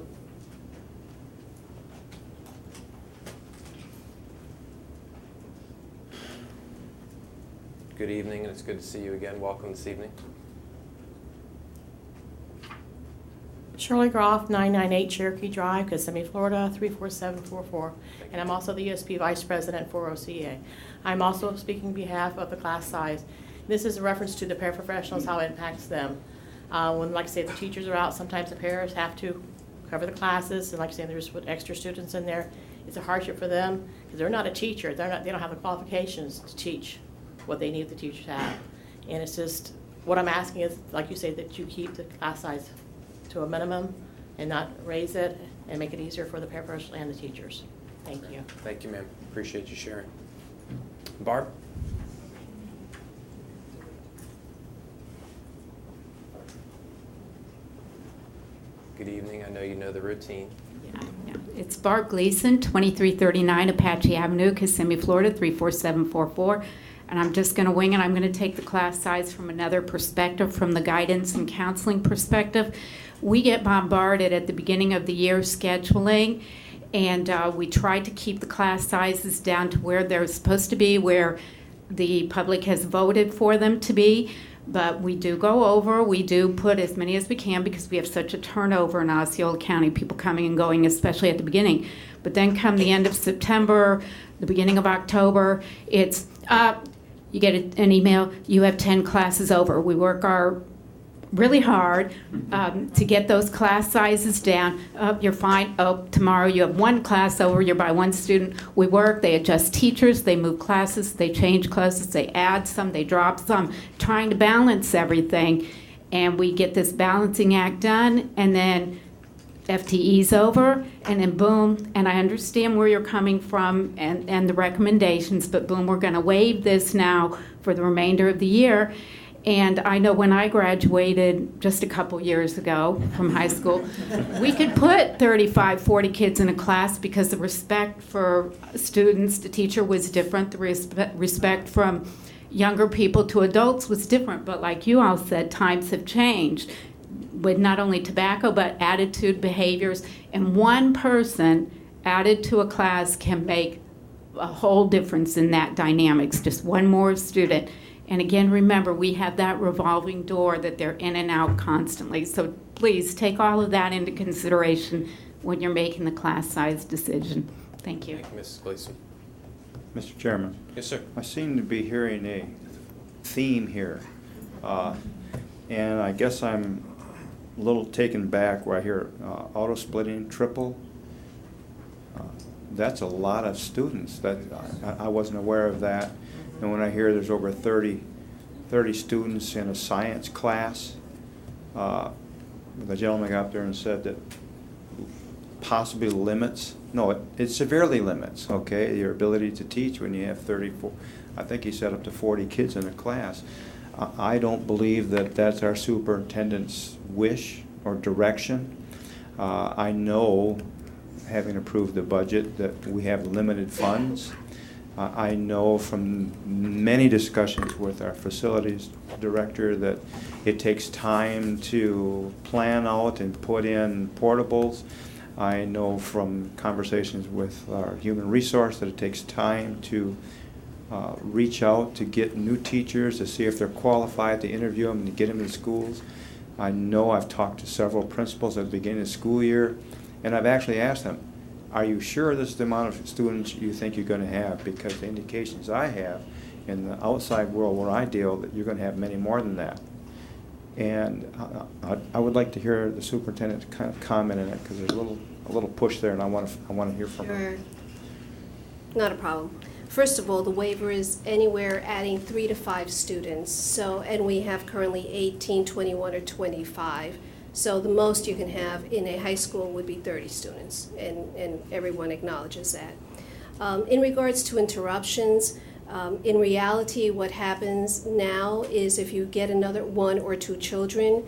Good evening, and it's good to see you again. Welcome this evening. Shirley Groff, 998 Cherokee Drive, Kissimmee, Florida, 34744. And I'm also the USP Vice President for OCEA. I'm also speaking on behalf of the class size. This is a reference to the paraprofessionals, how it impacts them. When, like I say, the teachers are out, sometimes the paras have to cover the classes, and like I say, there's extra students in there. It's a hardship for them because they're not a teacher. They don't have the qualifications to teach what they need the teachers have. And it's just, what I'm asking is, like you say, that you keep the class size to a minimum and not raise it, and make it easier for the paraprofessionals and the teachers. Thank you. Thank you, ma'am. Appreciate you sharing. Barb? Good evening. I know you know the routine. It's Barb Gleason, 2339 Apache Avenue, Kissimmee, Florida, 34744. And I'm just going to wing it. I'm going to take the class size from another perspective, from the guidance and counseling perspective. We get bombarded at the beginning of the year scheduling, and we try to keep the class sizes down to where they're supposed to be, where the public has voted for them to be. But we do go over. We do put as many as we can because we have such a turnover in Osceola County, people coming and going, especially at the beginning. But then come the end of September, the beginning of October, it's you get an email, you have 10 classes over. We work really hard to get those class sizes down. You're fine. Oh, tomorrow you have one class over. You're by one student. We work. They adjust teachers. They move classes. They change classes. They add some. They drop some. Trying to balance everything. And we get this balancing act done. And then FTE's over. And then boom. And I understand where you're coming from and the recommendations. But boom, we're going to waive this now for the remainder of the year. And I know when I graduated just a couple years ago from high school, we could put 35, 40 kids in a class because the respect for students, the teacher was different. The respect from younger people to adults was different. But like you all said, times have changed with not only tobacco, but attitude, behaviors. And one person added to a class can make a whole difference in that dynamics, just one more student. And again, remember, we have that revolving door that they're in and out constantly. So please take all of that into consideration when you're making the class size decision. Thank you. Thank you, Mrs. Gleason. Mr. Chairman. Yes, sir. I seem to be hearing a theme here. And I guess I'm a little taken back where I hear auto splitting triple. That's a lot of students. That I wasn't aware of that. And when I hear there's over 30 students in a science class, the gentleman got up there and said that possibly limits, no, it severely limits, okay, your ability to teach when you have 34, I think he said up to 40 kids in a class. I don't believe that that's our superintendent's wish or direction. I know, having approved the budget, that we have limited funds. I know from many discussions with our facilities director that it takes time to plan out and put in portables. I know from conversations with our human resource that it takes time to reach out to get new teachers to see if they're qualified, to interview them and to get them in schools. I know I've talked to several principals at the beginning of the school year, and I've actually asked them, are you sure this is the amount of students you think you're going to have? Because the indications I have in the outside world where I deal, that you're going to have many more than that. And I would like to hear the superintendent kind of comment on it, because there's a little push there, and I want to hear from her. Sure. Not a problem. First of all, the waiver is anywhere adding 3 to 5 students. So, and we have currently 18, 21, or 25. So the most you can have in a high school would be 30 students, and everyone acknowledges that. In regards to interruptions, in reality, what happens now is if you get another 1 or 2 children,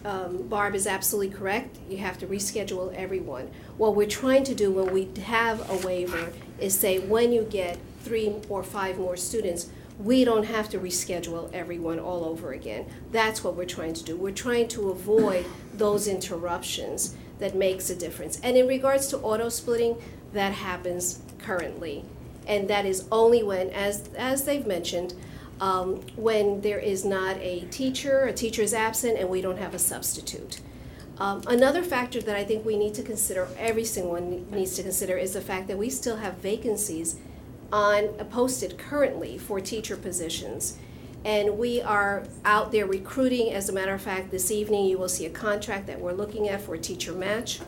Barb is absolutely correct. You have to reschedule everyone. What we're trying to do when we have a waiver is say when you get 3 or 5 more students, we don't have to reschedule everyone all over again. That's what we're trying to do. We're trying to avoid those interruptions that makes a difference. And in regards to auto splitting, that happens currently. And that is only when, as they've mentioned, when there is not a teacher is absent, and we don't have a substitute. Another factor that I think we need to consider, every single one needs to consider, is the fact that we still have vacancies posted currently for teacher positions. And we are out there recruiting. As a matter of fact, this evening you will see a contract that we're looking at for a teacher match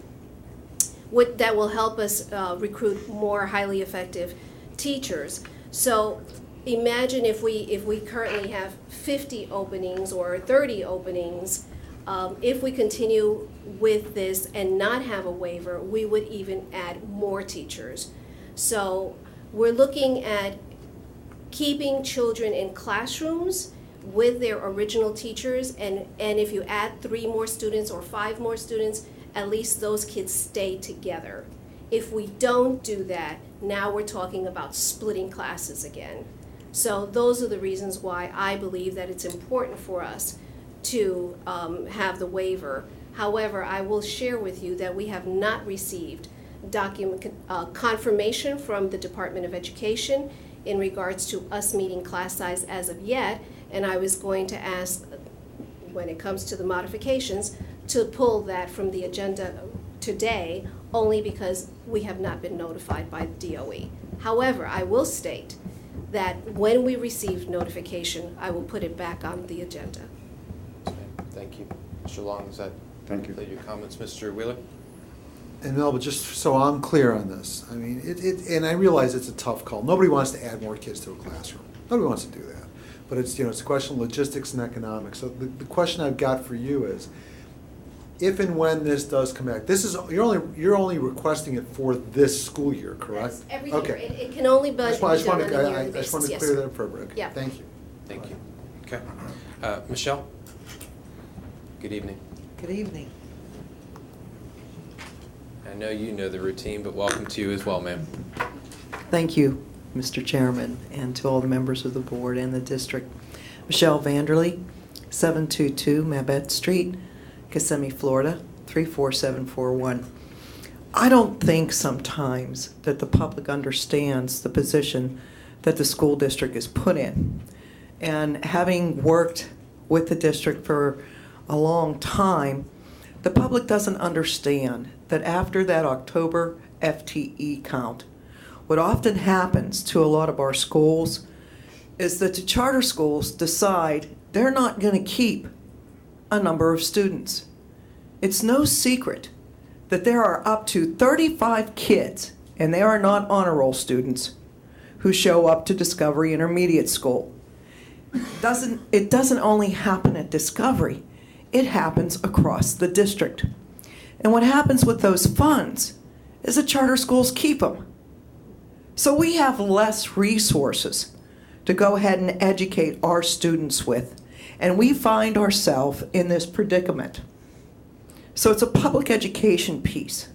that will help us recruit more highly effective teachers. So imagine if we currently have 50 openings or 30 openings. If we continue with this and not have a waiver, we would even add more teachers. So we're looking at keeping children in classrooms with their original teachers, and if you add 3 more students or 5 more students, at least those kids stay together. If we don't do that, now we're talking about splitting classes again. So those are the reasons why I believe that it's important for us to have the waiver. However, I will share with you that we have not received confirmation from the Department of Education in regards to us meeting class size as of yet, and I was going to ask, when it comes to the modifications, to pull that from the agenda today, only because we have not been notified by the DOE. However, I will state that when we receive notification, I will put it back on the agenda. Thank you. Mr. Long, does that complete your comments? Mr. Wheeler? And Melba, just so I'm clear on this, I mean, and I realize it's a tough call. Nobody wants to add more kids to a classroom. Nobody wants to do that. But it's, it's a question of logistics and economics. So the question I've got for you is, if and when this does come back, you're only requesting it for this school year, correct? Yes, every okay. year. It can only be done on a yearly I basis. just wanted to Yes, clear sir. that up for everybody. Okay. Yeah. Thank you. Thank you. Okay. Michelle? Good evening. Good evening. I know you know the routine, but welcome to you as well, ma'am. Thank you, Mr. Chairman, and to all the members of the board and the district. Michelle Vanderlee, 722 Mabette Street, Kissimmee, Florida, 34741. I don't think sometimes that the public understands the position that the school district is put in. And having worked with the district for a long time, the public doesn't understand that after that October FTE count, what often happens to a lot of our schools is that the charter schools decide they're not going to keep a number of students. It's no secret that there are up to 35 kids, and they are not honor roll students, who show up to Discovery Intermediate School. It doesn't only happen at Discovery, it happens across the district. And what happens with those funds is the charter schools keep them. So we have less resources to go ahead and educate our students with, and we find ourselves in this predicament. So it's a public education piece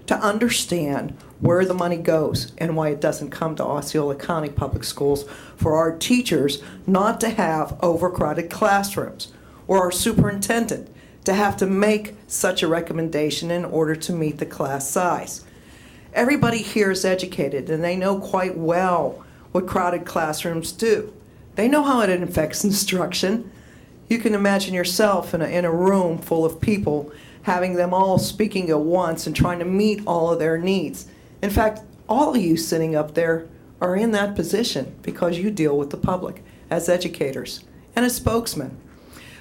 to understand where the money goes and why it doesn't come to Osceola County Public Schools for our teachers not to have overcrowded classrooms, or our superintendent to have to make such a recommendation in order to meet the class size. Everybody here is educated, and they know quite well what crowded classrooms do. They know how it affects instruction. You can imagine yourself in a room full of people, having them all speaking at once and trying to meet all of their needs. In fact, all of you sitting up there are in that position because you deal with the public as educators and as spokesmen.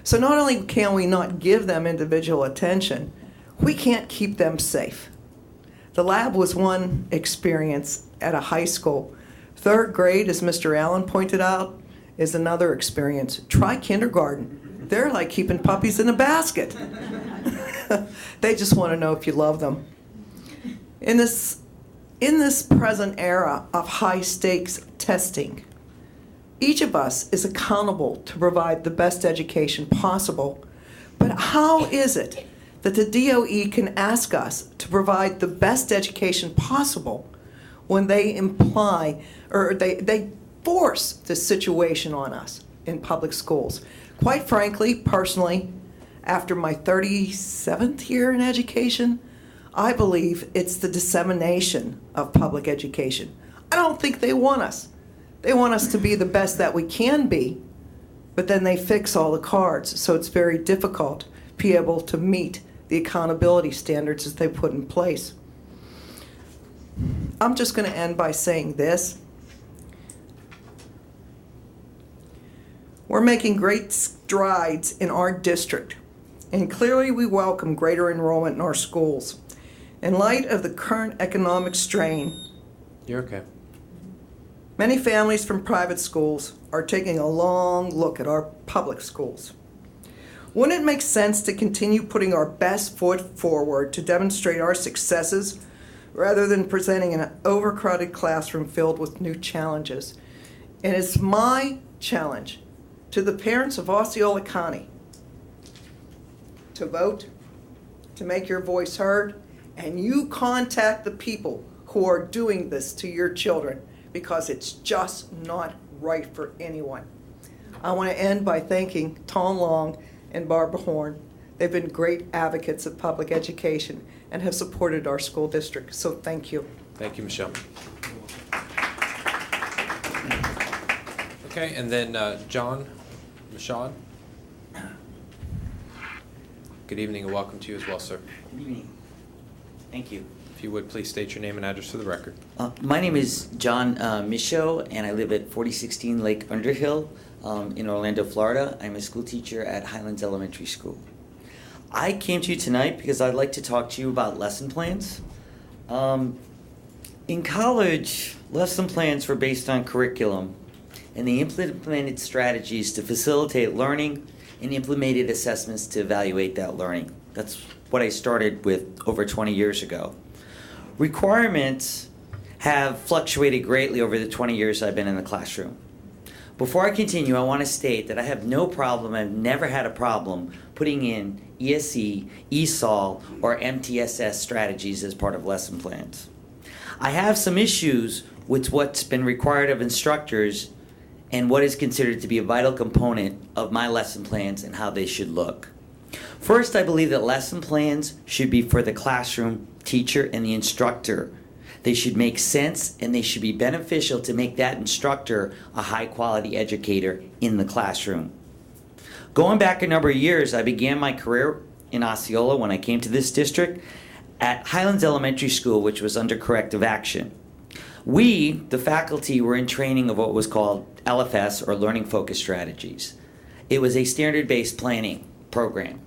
So not only can we not give them individual attention, we can't keep them safe. The lab was one experience at a high school. 3rd grade, as Mr. Allen pointed out, is another experience. Try kindergarten. They're like keeping puppies in a basket. They just want to know if you love them. In this present era of high-stakes testing, each of us is accountable to provide the best education possible. But how is it that the DOE can ask us to provide the best education possible when they imply or they force this situation on us in public schools? Quite frankly, personally, after my 37th year in education, I believe it's the dissemination of public education. I don't think they want us. They want us to be the best that we can be, but then they fix all the cards, so it's very difficult to be able to meet the accountability standards that they put in place. I'm just going to end by saying this. We're making great strides in our district, and clearly we welcome greater enrollment in our schools. In light of the current economic strain, You're okay. many families from private schools are taking a long look at our public schools. Wouldn't it make sense to continue putting our best foot forward to demonstrate our successes rather than presenting an overcrowded classroom filled with new challenges? And it's my challenge to the parents of Osceola County to vote, to make your voice heard, and you contact the people who are doing this to your children, because it's just not right for anyone. I want to end by thanking Tom Long and Barbara Horn. They've been great advocates of public education and have supported our school district, so thank you. Thank you, Michelle. Okay, and then John Michaud. Good evening and welcome to you as well, sir. Good evening. Thank you. If you would, please state your name and address for the record. My name is John Michaud, and I live at 4016 Lake Underhill in Orlando, Florida. I'm a school teacher at Highlands Elementary School. I came to you tonight because I'd like to talk to you about lesson plans. In college, lesson plans were based on curriculum, and they implemented strategies to facilitate learning and implemented assessments to evaluate that learning. That's what I started with over 20 years ago. Requirements have fluctuated greatly over the 20 years I've been in the classroom. Before I continue, I want to state that I have no problem, I've never had a problem putting in ESE, ESOL, or MTSS strategies as part of lesson plans. I have some issues with what's been required of instructors and what is considered to be a vital component of my lesson plans and how they should look. First, I believe that lesson plans should be for the classroom, teacher, and the instructor. They should make sense and they should be beneficial to make that instructor a high-quality educator in the classroom. Going back a number of years, I began my career in Osceola when I came to this district at Highlands Elementary School, which was under corrective action. We, the faculty, were in training of what was called LFS, or Learning Focused Strategies. It was a standard-based planning program.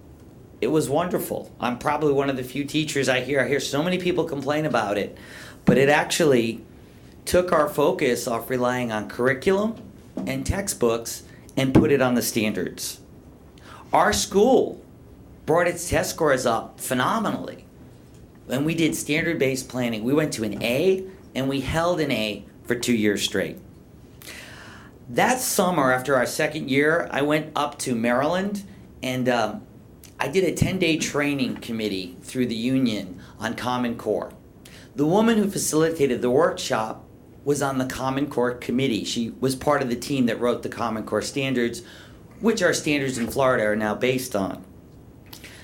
It was wonderful. I'm probably one of the few teachers I hear so many people complain about it, but it actually took our focus off relying on curriculum and textbooks and put it on the standards. Our school brought its test scores up phenomenally. When we did standard-based planning, we went to an A, and we held an A for 2 years straight. That summer, after our second year, I went up to Maryland, and I did a 10-day training committee through the union on Common Core. The woman who facilitated the workshop was on the Common Core committee. She was part of the team that wrote the Common Core standards, which our standards in Florida are now based on.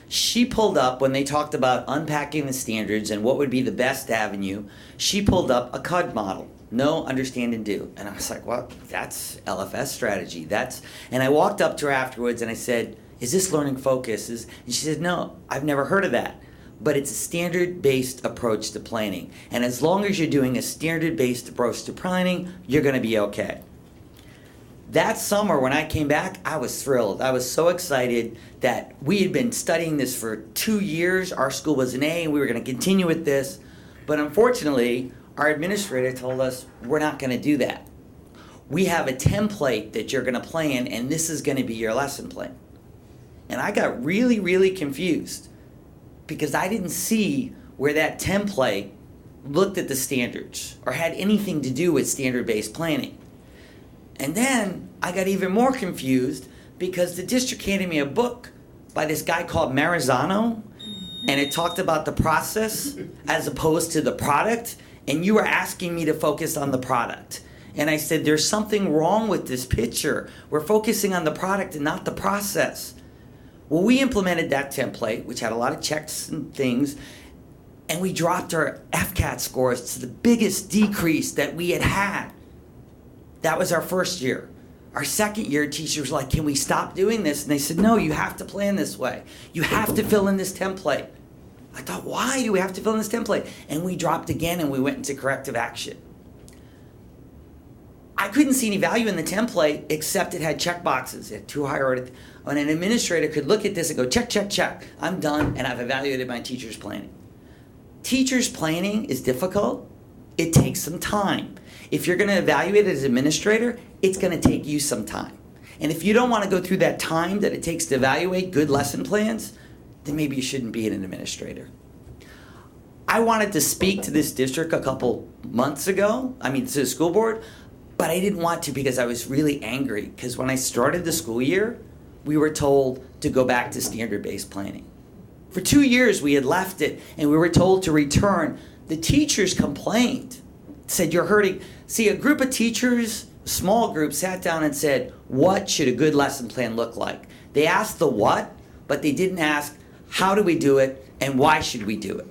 She pulled up, when they talked about unpacking the standards and what would be the best avenue, she pulled up a CUD model, know, understand, and do. And I was like, well, that's LFS strategy. And I walked up to her afterwards and I said, is this learning focus? And she said, no, I've never heard of that. But it's a standard-based approach to planning. And as long as you're doing a standard-based approach to planning, you're going to be okay. That summer, when I came back, I was thrilled. I was so excited that we had been studying this for 2 years. Our school was an A, and we were going to continue with this. But unfortunately, our administrator told us, we're not going to do that. We have a template that you're going to plan, and this is going to be your lesson plan. And I got really, really confused because I didn't see where that template looked at the standards or had anything to do with standard-based planning. And then I got even more confused because the district handed me a book by this guy called Marizano, and it talked about the process as opposed to the product, and you were asking me to focus on the product. And I said, there's something wrong with this picture. We're focusing on the product and not the process. Well, we implemented that template, which had a lot of checks and things, and we dropped our FCAT scores to the biggest decrease that we had had. That was our first year. Our second year, teachers were like, can we stop doing this? And they said, no, you have to plan this way. You have to fill in this template. I thought, why do we have to fill in this template? And we dropped again and we went into corrective action. I couldn't see any value in the template except it had check boxes. It had too high order. And an administrator could look at this and go, check, check, check. I'm done and I've evaluated my teacher's planning. Teacher's planning is difficult. It takes some time. If you're going to evaluate it as an administrator, it's going to take you some time. And if you don't want to go through that time that it takes to evaluate good lesson plans, then maybe you shouldn't be an administrator. I wanted to speak to this district a couple months ago, to the school board, but I didn't want to because I was really angry because when I started the school year, we were told to go back to standard-based planning. For 2 years, we had left it, and we were told to return. The teachers complained, said, you're hurting. See, a group of teachers, small group, sat down and said, what should a good lesson plan look like? They asked the what, but they didn't ask, how do we do it, and why should we do it?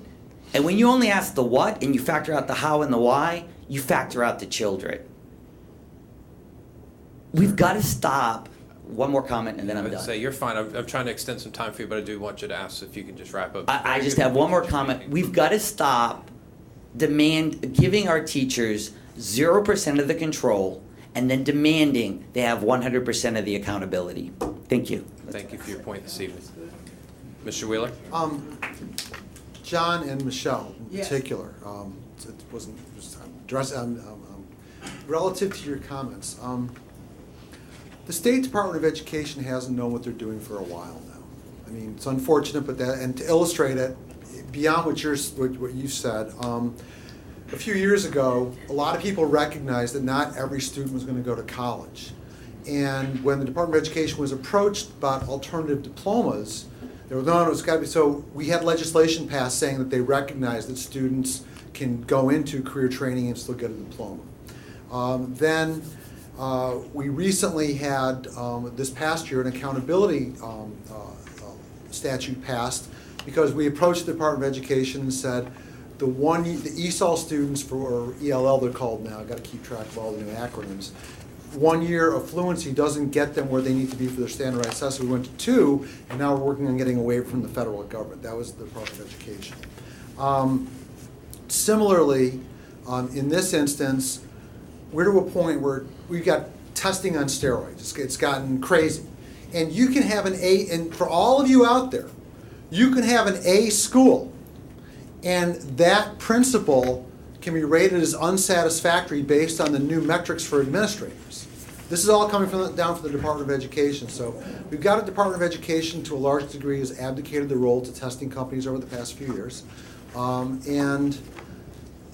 And when you only ask the what, and you factor out the how and the why, you factor out the children. We've got to stop. One more comment, and then I'm done. Say you're fine. I'm trying to extend some time for you, but I do want you to ask if you can just wrap up. I just have one more comment. We've got to stop giving our teachers 0% of the control and then demanding they have 100% of the accountability. Thank you. Thank you for your point this evening. Mr. Wheeler? John and Michelle in Yes. particular, it wasn't just relative to your comments. The State Department of Education hasn't known what they're doing for a while now. It's unfortunate, but and to illustrate it, beyond what you said, a few years ago, a lot of people recognized that not every student was going to go to college. And when the Department of Education was approached about alternative diplomas, they were, no, it's got to be, so we had legislation passed saying that they recognize that students can go into career training and still get a diploma. We recently had, this past year, an accountability statute passed because we approached the Department of Education and said the ESOL students, or ELL they're called now, I've got to keep track of all the new acronyms, 1 year of fluency doesn't get them where they need to be for their standardized tests. So we went to 2, and now we're working on getting away from the federal government. That was the Department of Education. Similarly, in this instance, we're to a point where we've got testing on steroids. It's gotten crazy. And you can have an A, and for all of you out there, you can have an A school, and that principal can be rated as unsatisfactory based on the new metrics for administrators. This is all coming down from the Department of Education. So we've got a Department of Education to a large degree has abdicated the role to testing companies over the past few years. And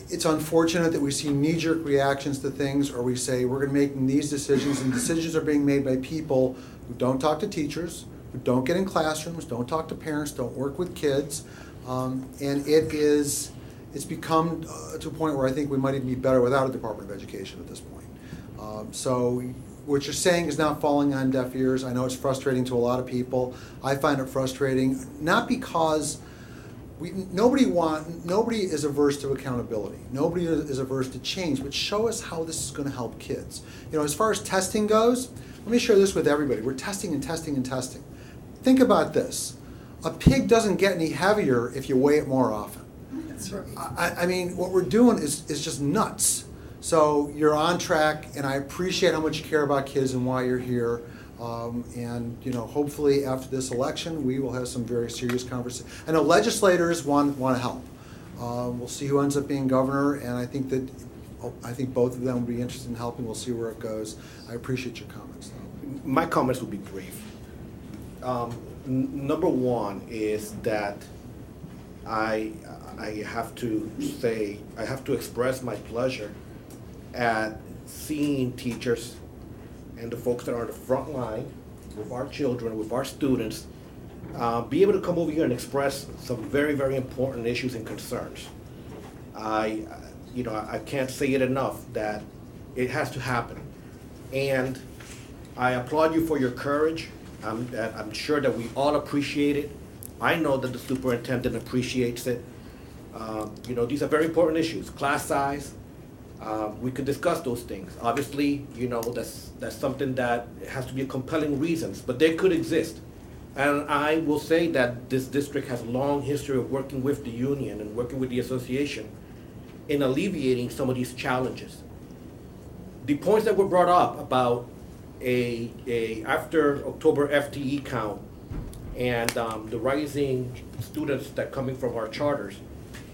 it's unfortunate that we see knee-jerk reactions to things, or we say we're going to make these decisions, and decisions are being made by people who don't talk to teachers, who don't get in classrooms, don't talk to parents, don't work with kids, and it's become to a point where I think we might even be better without a Department of Education at this point. So what you're saying is not falling on deaf ears. I know it's frustrating to a lot of people. I find it frustrating, not because nobody is averse to accountability. Nobody is averse to change, but show us how this is going to help kids. As far as testing goes, let me share this with everybody. We're testing and testing and testing. Think about this. A pig doesn't get any heavier if you weigh it more often. That's right. What we're doing is just nuts. So you're on track, and I appreciate how much you care about kids and why you're here. Hopefully after this election, we will have some very serious conversations. I know legislators want to help. We'll see who ends up being governor, and I think both of them will be interested in helping. We'll see where it goes. I appreciate your comments, though. My comments will be brief. Number one is that I have to say, I have to express my pleasure at seeing teachers and the folks that are on the front line with our children, with our students, be able to come over here and express some very, very important issues and concerns. I can't say it enough that it has to happen. And I applaud you for your courage. I'm sure that we all appreciate it. I know that the superintendent appreciates it. These are very important issues. Class size, we could discuss those things. Obviously, that's something that has to be a compelling reasons, but they could exist. And I will say that this district has a long history of working with the union and working with the association in alleviating some of these challenges. The points that were brought up about after October FTE count and the rising students that coming from our charters,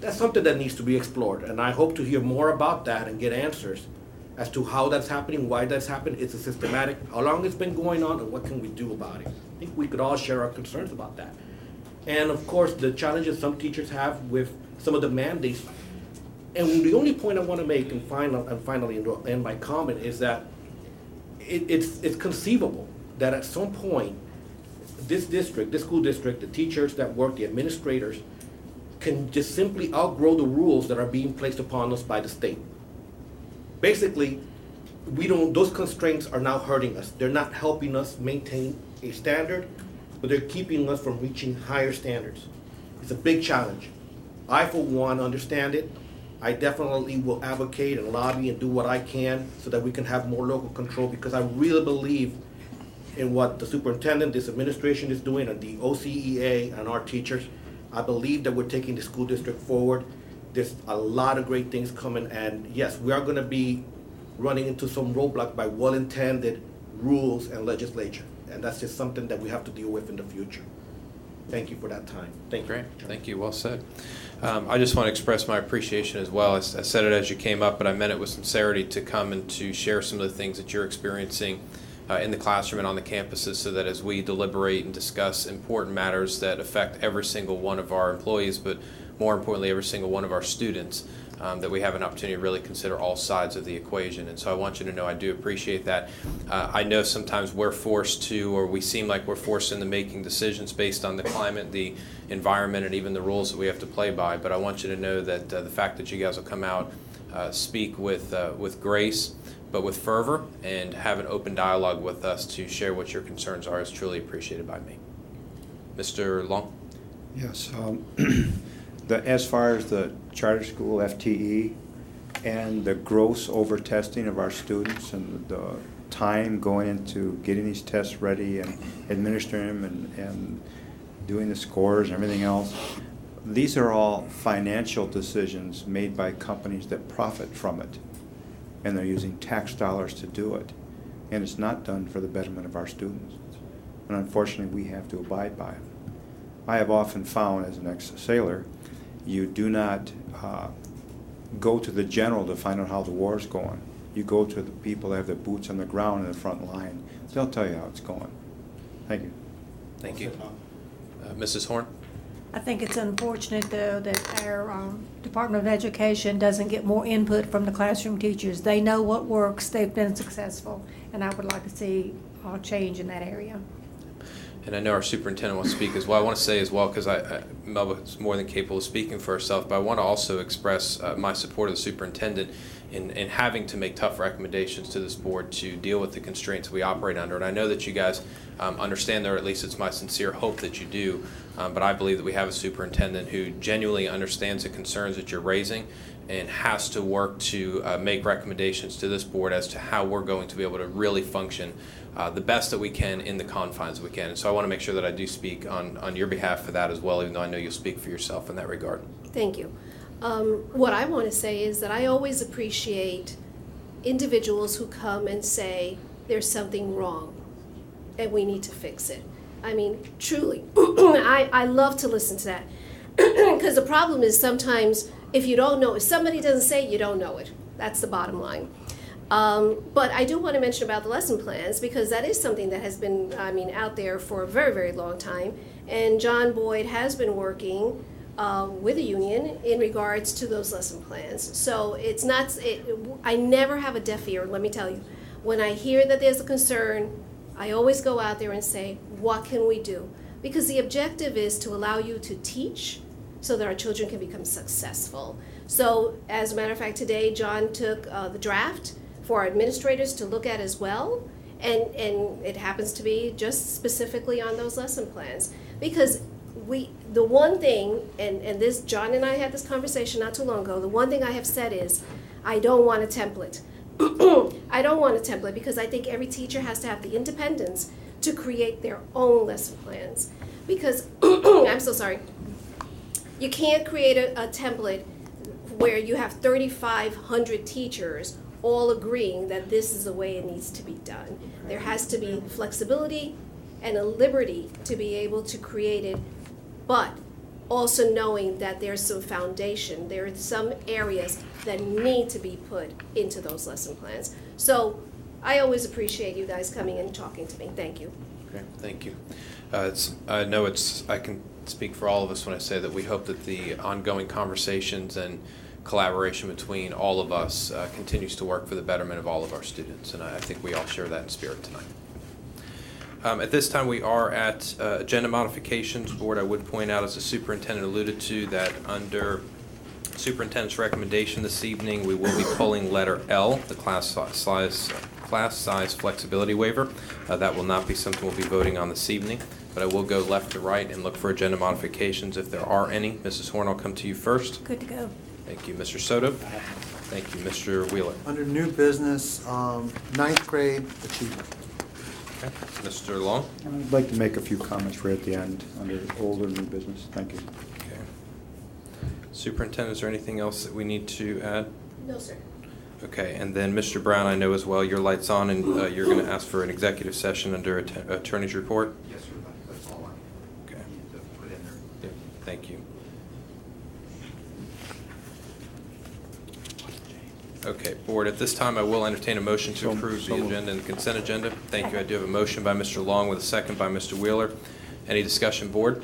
that's something that needs to be explored. And I hope to hear more about that and get answers as to how that's happening, why that's happened. It's a systematic, how long it's been going on, and what can we do about it. I think we could all share our concerns about that. And of course, the challenges some teachers have with some of the mandates. And the only point I want to make, and finally end my comment, is that it's conceivable that at some point, this school district, the teachers that work, the administrators, can just simply outgrow the rules that are being placed upon us by the state. Basically, those constraints are now hurting us. They're not helping us maintain a standard, but they're keeping us from reaching higher standards. It's a big challenge. I, for one, understand it. I definitely will advocate and lobby and do what I can so that we can have more local control, because I really believe in what the superintendent, this administration is doing, and the OCEA and our teachers. I believe that we're taking the school district forward. There's a lot of great things coming, and yes, we are going to be running into some roadblocks by well-intended rules and legislation, and that's just something that we have to deal with in the future. Thank you for that time. Thank you. Great. Thank you. Well said. I just want to express my appreciation as well. I said it as you came up, but I meant it with sincerity to come and to share some of the things that you're experiencing in the classroom and on the campuses, so that as we deliberate and discuss important matters that affect every single one of our employees, but more importantly, every single one of our students, that we have an opportunity to really consider all sides of the equation. And so I want you to know I do appreciate that. I know sometimes we're forced to, or we seem like we're forced into making decisions based on the climate, the environment, and even the rules that we have to play by. But I want you to know that the fact that you guys will come out, speak with grace, but with fervor, and have an open dialogue with us to share what your concerns are is truly appreciated by me. Mr. Long? Yes. As far as the charter school FTE and the gross over-testing of our students and the time going into getting these tests ready and administering them and doing the scores and everything else, these are all financial decisions made by companies that profit from it, and they're using tax dollars to do it, and it's not done for the betterment of our students, and unfortunately we have to abide by it. I have often found, as an ex-sailor, you do not go to the general to find out how the war is going. You go to the people that have their boots on the ground in the front line. They'll tell you how it's going. Thank you. Thank you. Mrs. Horn? I think it's unfortunate, though, that our Department of Education doesn't get more input from the classroom teachers. They know what works. They've been successful, and I would like to see a change in that area. And I know our superintendent wants to speak as well. I want to say as well, because Melba is more than capable of speaking for herself, but I want to also express my support of the superintendent in having to make tough recommendations to this board to deal with the constraints we operate under. And I know that you guys understand that, or at least it's my sincere hope that you do, but I believe that we have a superintendent who genuinely understands the concerns that you're raising and has to work to make recommendations to this board as to how we're going to be able to really function the best that we can in the confines we can. And so I want to make sure that I do speak on your behalf for that as well, even though I know you'll speak for yourself in that regard. Thank you. What I want to say is that I always appreciate individuals who come and say there's something wrong and we need to fix it. I mean, truly, I love to listen to that, because the problem is sometimes if you don't know, if somebody doesn't say it, you don't know it. That's the bottom line. But I do want to mention about the lesson plans because that is something that has been, out there for a very, very long time. And John Boyd has been working with the union in regards to those lesson plans. So it's not, I never have a deaf ear, let me tell you. When I hear that there's a concern, I always go out there and say, what can we do? Because the objective is to allow you to teach so that our children can become successful. So as a matter of fact, today John took the draft for our administrators to look at as well. And it happens to be just specifically on those lesson plans. Because the one thing, and this, John and I had this conversation not too long ago, the one thing I have said is, I don't want a template. I don't want a template because I think every teacher has to have the independence to create their own lesson plans. Because, I'm so sorry, you can't create a template where you have 3,500 teachers all agreeing that this is the way it needs to be done. There has to be flexibility and a liberty to be able to create it, but also knowing that there's some foundation, there are some areas that need to be put into those lesson plans. So I always appreciate you guys coming and talking to me. Thank you. Okay, thank you. I can speak for all of us when I say that we hope that the ongoing conversations and collaboration between all of us continues to work for the betterment of all of our students, and I think we all share that in spirit tonight. At this time, we are at agenda modifications. Board, I would point out, as the superintendent alluded to, that under superintendent's recommendation this evening, we will be pulling letter L, the class size flexibility waiver. That will not be something we'll be voting on this evening, but I will go left to right and look for agenda modifications if there are any. Mrs. Horn, I'll come to you first. Good to go. Thank you. Mr. Soto? Thank you. Mr. Wheeler? Under new business, ninth grade achievement. Okay. Mr. Long? I'd like to make a few comments right at the end under older new business. Thank you. Okay. Superintendent, is there anything else that we need to add? No, sir. Okay, and then Mr. Brown, I know as well your light's on, and you're going to ask for an executive session under attorney's report? Yes, sir. That's all I Okay. need to put in there. Yeah, thank you. Okay, Board, at this time I will entertain a motion to approve the agenda and the consent agenda. Thank you. I do have a motion by Mr. Long with a second by Mr. Wheeler. Any discussion, Board?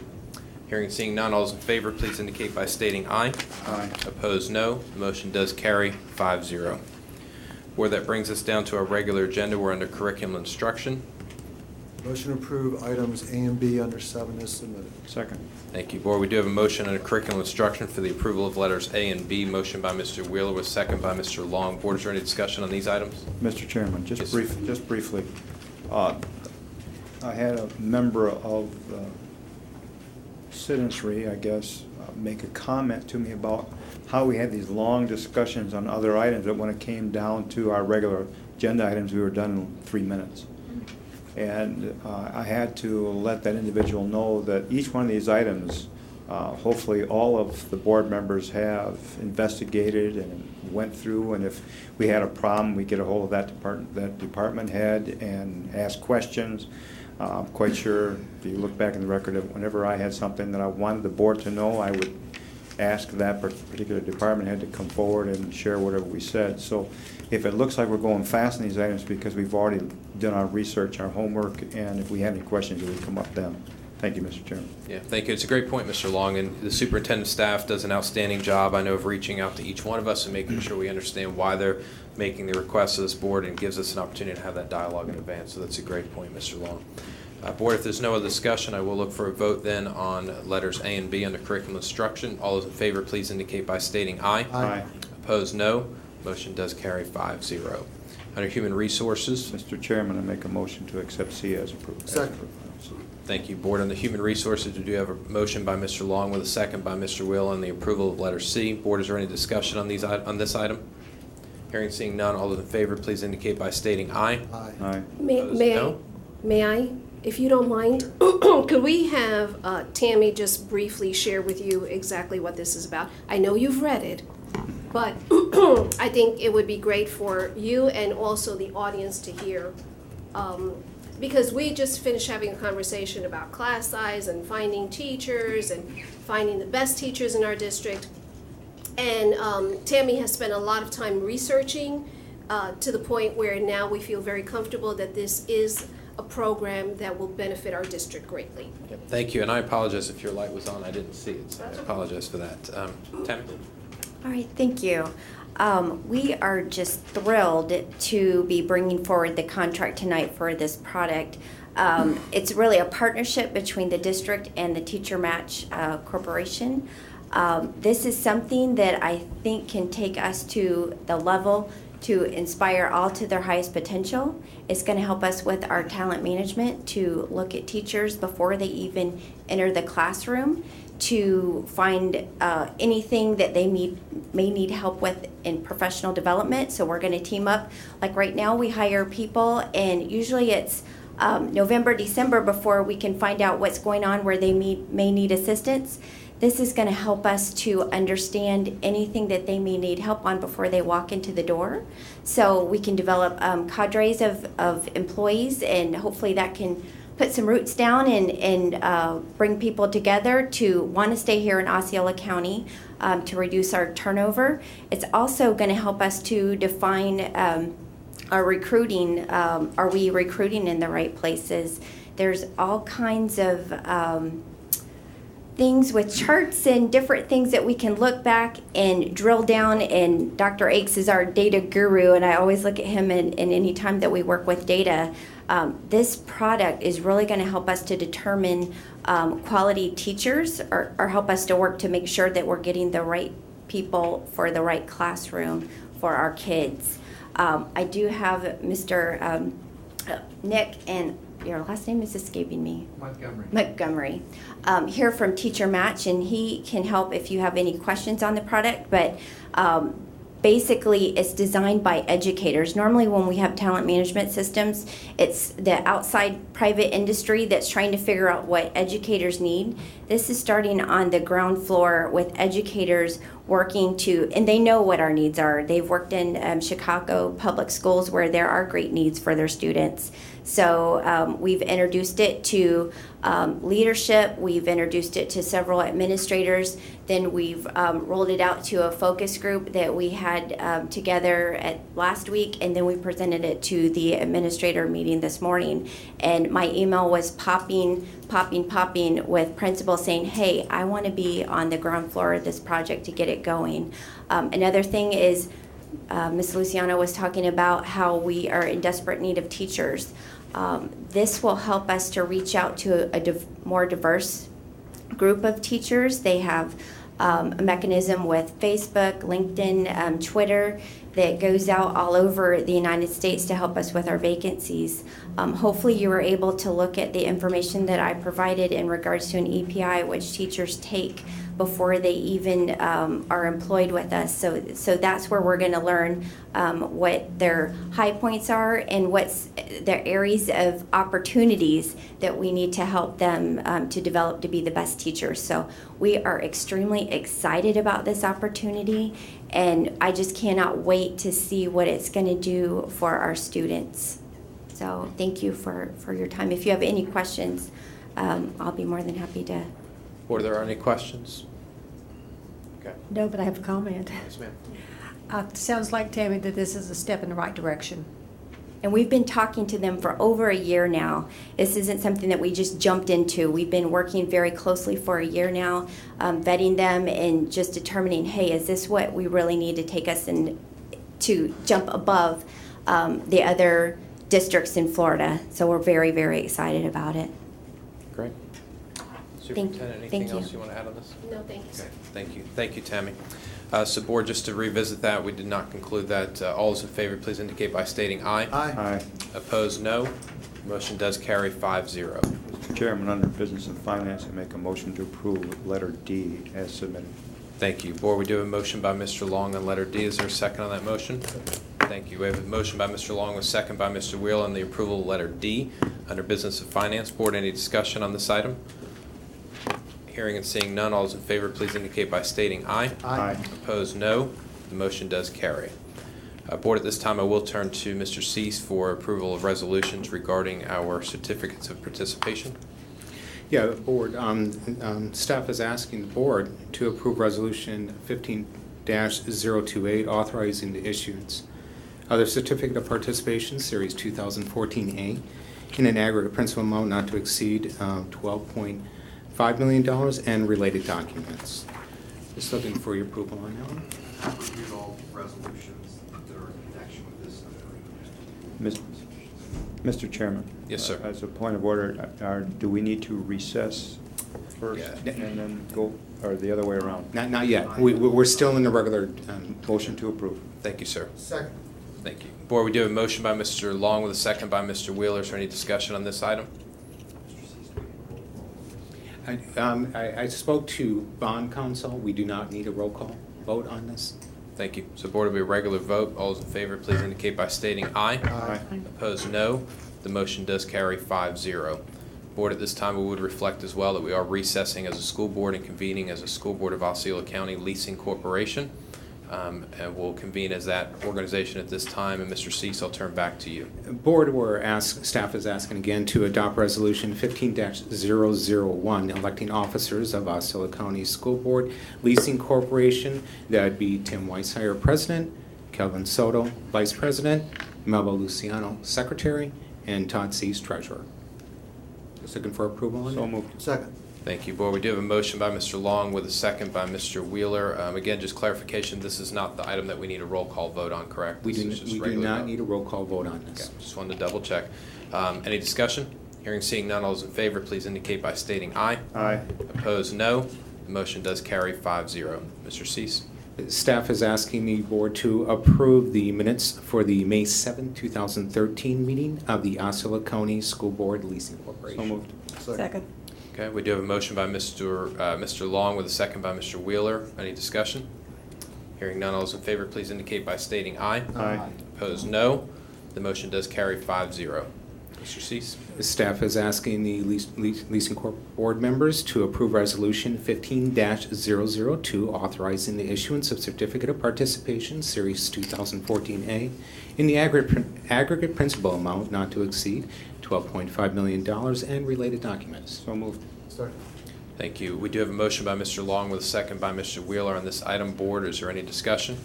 Hearing and seeing none, all those in favor, please indicate by stating aye. Aye. Opposed, no. The motion does carry 5-0. Board, that brings us down to our regular agenda. We're under curriculum instruction. Motion to approve items A and B under 7 is submitted. Second. Thank you, Board. We do have a motion under curriculum instruction for the approval of letters A and B. Motion by Mr. Wheeler with second by Mr. Long. Board, is there any discussion on these items? Mr. Chairman, just Yes, briefly, I had a member of citizenry, I guess, make a comment to me about how we had these long discussions on other items, but when it came down to our regular agenda items, we were done in 3 minutes. And I had to let that individual know that each one of these items, hopefully all of the board members have investigated and went through, and if we had a problem, we get a hold of that department head and ask questions. I'm quite sure if you look back in the record, whenever I had something that I wanted the board to know, I would ask that particular department head to come forward and share whatever we said. So if it looks like we're going fast in these items because we've already done our research, our homework, and if we have any questions, we come up then. Thank you, Mr. Chairman. Yeah, thank you. It's a great point, Mr. Long, and the superintendent staff does an outstanding job, I know, of reaching out to each one of us and making sure we understand why they're making the request to this board, and gives us an opportunity to have that dialogue in advance. So that's a great point, Mr. Long. Board, if there's no other discussion, I will look for a vote then on letters A and B under curriculum instruction. All those in favor, please indicate by stating aye. Aye. Opposed, no. Motion does carry 5-0. Under human resources. Mr. Chairman, I make a motion to accept C as approved. Second. Thank you, Board. On the human resources, we do have a motion by Mr. Long with a second by Mr. Will on the approval of letter C. Board, is there any discussion on this item? Hearing and seeing none, all those in favor, please indicate by stating aye. Aye. Aye. May I, if you don't mind, could we have Tammy just briefly share with you exactly what this is about? I know you've read it, but I think it would be great for you and also the audience to hear, because we just finished having a conversation about class size and finding teachers and finding the best teachers in our district. And Tammy has spent a lot of time researching to the point where now we feel very comfortable that this is a program that will benefit our district greatly. Thank you, and I apologize if your light was on. I didn't see it, so I apologize for that. Tammy? All right, thank you. We are just thrilled to be bringing forward the contract tonight for this product. It's really a partnership between the district and the Teacher Match Corporation. This is something that I think can take us to the level to inspire all to their highest potential. It's going to help us with our talent management to look at teachers before they even enter the classroom, to find anything that they may need help with in professional development. So we're going to team up. Like right now we hire people, and usually it's November, December before we can find out what's going on where they may need assistance. This is going to help us to understand anything that they may need help on before they walk into the door. So we can develop cadres of employees, and hopefully that can put some roots down and bring people together to want to stay here in Osceola County to reduce our turnover. It's also going to help us to define our recruiting. Are we recruiting in the right places? There's all kinds of things with charts and different things that we can look back and drill down, and Dr. Akes is our data guru, and I always look at him in any time that we work with data. This product is really going to help us to determine quality teachers, or help us to work to make sure that we're getting the right people for the right classroom for our kids. I do have Mr. Nick, and your last name is escaping me. Montgomery. Here from Teacher Match, and he can help if you have any questions on the product, but basically it's designed by educators. Normally when we have talent management systems, it's the outside private industry that's trying to figure out what educators need. This is starting on the ground floor with educators working and they know what our needs are. They've worked in Chicago public schools where there are great needs for their students. So we've introduced it to leadership, we've introduced it to several administrators, then we've rolled it out to a focus group that we had together last week, and then we presented it to the administrator meeting this morning. And my email was popping with principals saying, hey, I want to be on the ground floor of this project to get it going. Another thing is Ms. Luciano was talking about how we are in desperate need of teachers. This will help us to reach out to a more diverse group of teachers. They have a mechanism with Facebook, LinkedIn, Twitter that goes out all over the United States to help us with our vacancies. Hopefully you were able to look at the information that I provided in regards to an EPI, which teachers take before they even are employed with us. So that's where we're going to learn what their high points are and what's their areas of opportunities that we need to help them to develop to be the best teachers. So we are extremely excited about this opportunity, and I just cannot wait to see what it's going to do for our students. So thank you for your time. If you have any questions, I'll be more than happy to. Board, there are any questions? Okay. No, but I have a comment. Yes, ma'am. Sounds like, Tammy, that this is a step in the right direction. And we've been talking to them for over a year now. This isn't something that we just jumped into. We've been working very closely for a year now, vetting them and just determining, hey, is this what we really need to take us in to jump above the other districts in Florida? So we're very, very excited about it. Great. Superintendent, anything else you want to add on this? No, thank you. Okay, thank you. Thank you, Tammy. So board, just to revisit that, we did not conclude that. All those in favor, please indicate by stating aye. Aye. Opposed, no. Motion does carry 5-0. Mr. Chairman, under Business and Finance, I make a motion to approve letter D as submitted. Thank you. Board, we do have a motion by Mr. Long on letter D. Is there a second on that motion? Thank you. We have a motion by Mr. Long, a second by Mr. Wheel on the approval of letter D under Business and Finance. Board, any discussion on this item? Hearing and seeing none, all those in favor, please indicate by stating aye. Aye. Opposed, no. The motion does carry. Board, at this time, I will turn to Mr. Cease for approval of resolutions regarding our certificates of participation. Yeah, the board, staff is asking the board to approve resolution 15-028 authorizing the issuance Other certificate of participation, Series 2014A, in an aggregate principal amount not to exceed $12.5 million and related documents. Just looking for your approval on that one. Reviewed all resolutions that are in connection with this. Mr. Chairman. Yes, sir. As a point of order, do we need to recess first Yeah. and then go, or the other way around? Not yet. We're still in the regular motion to approve. Thank you, sir. Second. Thank you. Board, we do have a motion by Mr. Long with a second by Mr. Wheeler. Is there any discussion on this item? I spoke to bond counsel. We do not need a roll call vote on this. Thank you. So board will be a regular vote. All those in favor, please indicate by stating aye. Aye. Opposed, no. The motion does carry 5-0. Board, at this time, we would reflect as well that we are recessing as a school board and convening as a school board of Osceola County Leasing Corporation. And we'll convene as that organization at this time. And Mr. Cease, I'll turn back to you. Board, staff is asking again to adopt Resolution 15-001, electing officers of Osceola County School Board Leasing Corporation. That would be Tim Weishire, President, Kelvin Soto, Vice President, Melba Luciano, Secretary, and Todd Cease, Treasurer. Just looking for approval on that. So moved. Second. Thank you, Board. We do have a motion by Mr. Long with a second by Mr. Wheeler. Again, just clarification, this is not the item that we need a roll call vote on, correct? We This do is just not regular vote. need a roll call vote on this. Okay, just wanted to double check. Any discussion? Hearing, seeing none, all those in favor, please indicate by stating aye. Aye. Opposed, no. The motion does carry 5-0. Mr. Cease. Staff is asking the board to approve the minutes for the May 7, 2013 meeting of the Osceola County School Board Leasing Corporation. So moved. Second. Okay, we do have a motion by Mr. Long with a second by Mr. Wheeler. Any discussion? Hearing none, all those in favor, please indicate by stating aye. Aye. Opposed, no. The motion does carry 5-0. Mr. Cease. The staff is asking the Leasing Corp board members to approve Resolution 15-002, authorizing the issuance of Certificate of Participation, Series 2014A, in the aggregate principal amount not to exceed $12.5 million and related documents. So moved. Second. Thank you. We do have a motion by Mr. Long with a second by Mr. Wheeler on this item. Board, is there any discussion?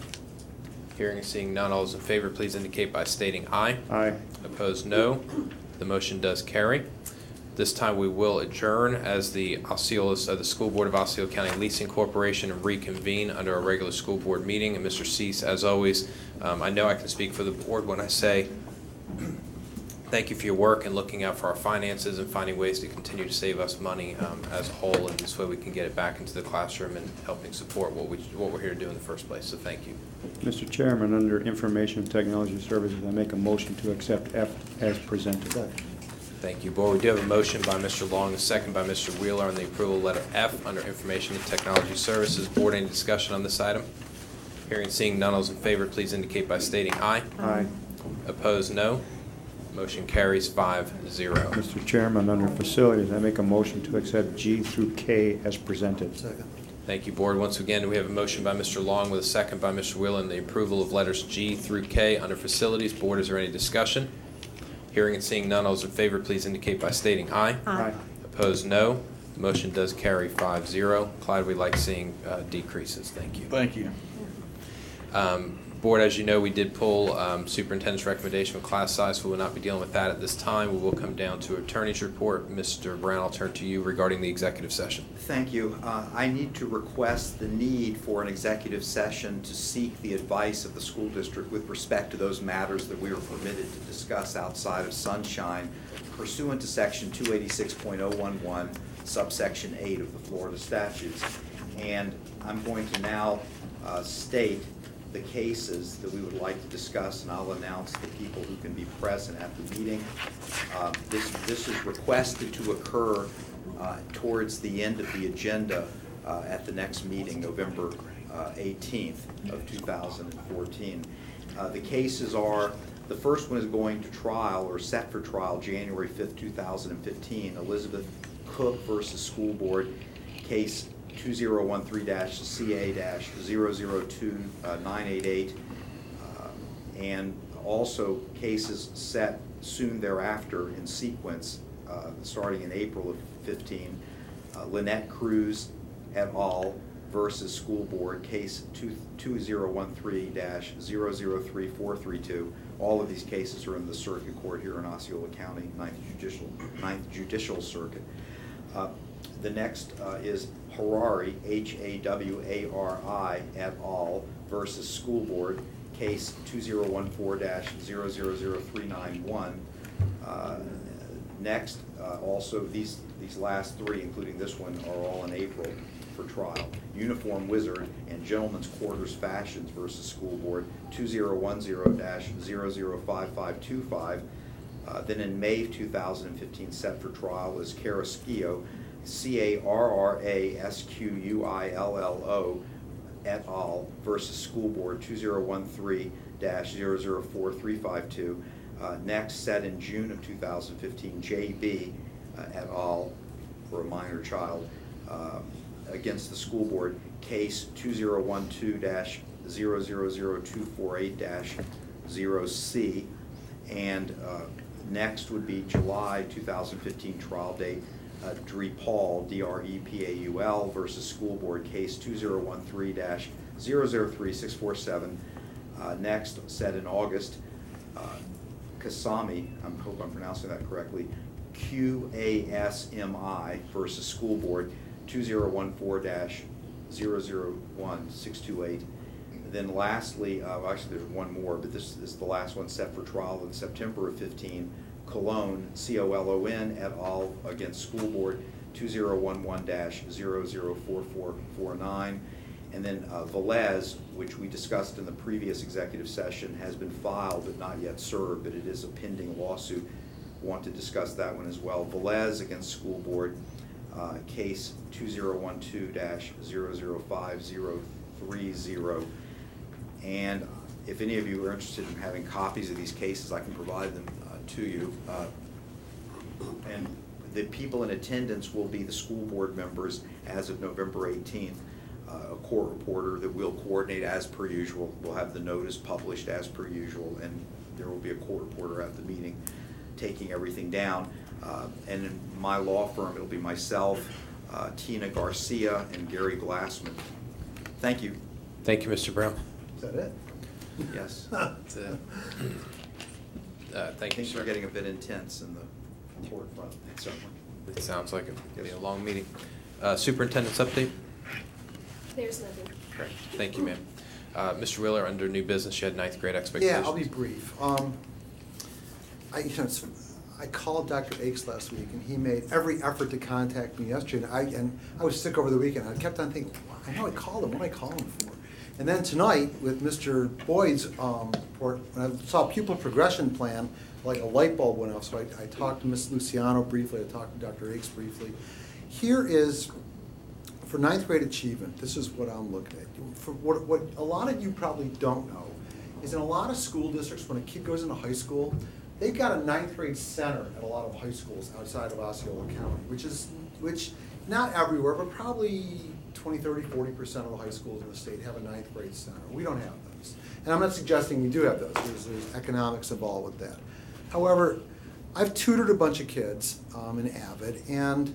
Hearing and seeing none, all those in favor, please indicate by stating aye. Aye. Opposed, no. The motion does carry. This time we will adjourn as the School Board of Osceola County Leasing Corporation and reconvene under a regular school board meeting. And Mr. Cease, as always, I know I can speak for the board when I say thank you for your work and looking out for our finances and finding ways to continue to save us money as a whole, and this way we can get it back into the classroom and helping support what we're here to do in the first place. So thank you. Mr. Chairman, under Information Technology Services, I make a motion to accept F as presented. Thank you, Board. We do have a motion by Mr. Long, a second by Mr. Wheeler on the approval of letter F under Information and Technology Services. Board, any discussion on this item? Hearing and seeing none, those in favor, please indicate by stating aye. Aye. Opposed, no. Motion carries 5-0. Mr. Chairman, under Facilities, I make a motion to accept G through K as presented. Second. Thank you, Board. Once again, we have a motion by Mr. Long with a second by Mr. Wheeler on the approval of letters G through K under Facilities. Board, is there any discussion? Hearing and seeing none, all those in favor, please indicate by stating aye. Aye. Opposed, no. The motion does carry 5-0. Clyde, we like seeing decreases. Thank you. Thank you. Board, as you know, we did pull superintendent's recommendation for class size, so we will not be dealing with that at this time. We will come down to attorney's report. Mr. Brown, I'll turn to you regarding the executive session. Thank you. I need to request the need for an executive session to seek the advice of the school district with respect to those matters that we are permitted to discuss outside of sunshine pursuant to section 286.011, subsection 8 of the Florida statutes. And I'm going to now state the cases that we would like to discuss, and I'll announce the people who can be present at the meeting. This is requested to occur towards the end of the agenda at the next meeting, November 18th of 2014. The cases are, the first one is going to trial, or set for trial, January 5th, 2015, Elizabeth Cook versus School Board, case 2013-CA-002988, and also cases set soon thereafter in sequence, starting in April of 15, Lynette Cruz et al. versus School Board, case 2013-003432. All of these cases are in the circuit court here in Osceola County, 9th Judicial Circuit. The next is Harari, Hawari et al. Versus School Board, case 2014-000391. Next, also these last three, including this one, are all in April for trial. Uniform Wizard and Gentlemen's Quarters Fashions versus School Board, 2010-005525. Then in May of 2015, set for trial is Carrasquillo, Carrasquillo et al. Versus School Board, 2013-004352. Next, set in June of 2015, JB et al. For a minor child against the School Board, case 2012-000248-0C. And next would be July 2015 trial date, Drepaul, Drepaul versus School Board, case 2013-003647. Next, set in August, Kasami, I hope I'm pronouncing that correctly, QASMI versus School Board, 2014-001628. Then lastly, actually there's one more, but this is the last one set for trial in September of 15, Cologne, COLON et al. Against School Board, 2011-004449. And then Velez, which we discussed in the previous executive session, has been filed but not yet served, but it is a pending lawsuit. Want to discuss that one as well. Velez against School Board, case 2012-005030. And if any of you are interested in having copies of these cases, I can provide them to you. And the people in attendance will be the school board members as of November 18th. A court reporter that we'll coordinate as per usual. We'll have the notice published as per usual, and there will be a court reporter at the meeting taking everything down. And in my law firm, it'll be myself, Tina Garcia, and Gary Glassman. Thank you. Thank you, Mr. Brown. Is that it? Yes. That's it. Thank you, Things sir. are getting a bit intense in the court front, certainly. It sounds like it'll be a long meeting. Superintendent's update? There's nothing. Great. Thank you, ma'am. Mr. Wheeler, under new business, you had ninth grade expectations. Yeah, I'll be brief. I called Dr. Akes last week, and he made every effort to contact me yesterday. And I was sick over the weekend. I kept on thinking, I know I called him. What did I call him for? And then tonight, with Mr. Boyd's report, when I saw pupil progression plan, like a light bulb went off. So I talked to Ms. Luciano briefly. I talked to Dr. Akes briefly. Here is, for ninth grade achievement, this is what I'm looking at. For what a lot of you probably don't know is in a lot of school districts, when a kid goes into high school, they've got a ninth grade center at a lot of high schools outside of Osceola County, which not everywhere, but probably 20, 30, 40% of the high schools in the state have a ninth grade center. We don't have those. And I'm not suggesting we do have those. There's economics involved with that. However, I've tutored a bunch of kids in Avid, and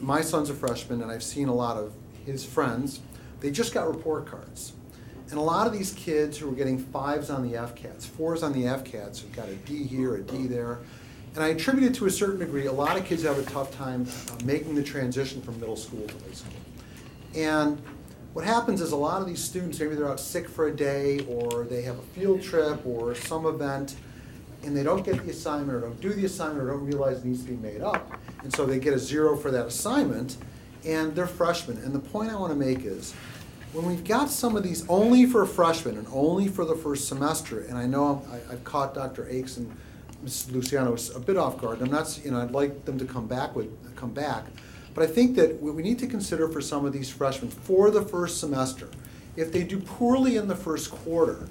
my son's a freshman, and I've seen a lot of his friends. They just got report cards. And a lot of these kids who are getting 5s on the FCATs, 4s on the FCATs, have got a D here, a D there. And I attribute it to a certain degree, a lot of kids have a tough time making the transition from middle school to high school. And what happens is a lot of these students, maybe they're out sick for a day, or they have a field trip or some event, and they don't get the assignment or don't do the assignment or don't realize it needs to be made up. And so they get a 0 for that assignment, and they're freshmen. And the point I want to make is, when we've got some of these only for freshmen and only for the first semester, and I know I've caught Dr. Akes and Ms. Luciano a bit off guard. I'm not, I'd like them to come back, but I think that what we need to consider for some of these freshmen for the first semester, if they do poorly in the first quarter,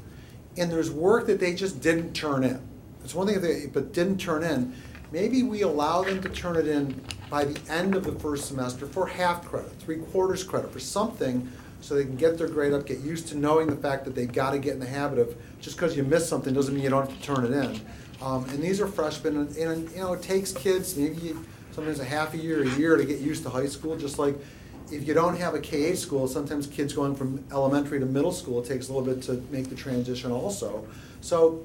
and there's work that they just didn't turn in, it's one thing if they didn't turn in, maybe we allow them to turn it in by the end of the first semester for half credit, 3/4 credit, for something, so they can get their grade up, get used to knowing the fact that they've got to get in the habit of, just because you miss something doesn't mean you don't have to turn it in. And these are freshmen, and it takes kids maybe sometimes a half a year to get used to high school, just like if you don't have a K-8 school, sometimes kids going from elementary to middle school, it takes a little bit to make the transition also. So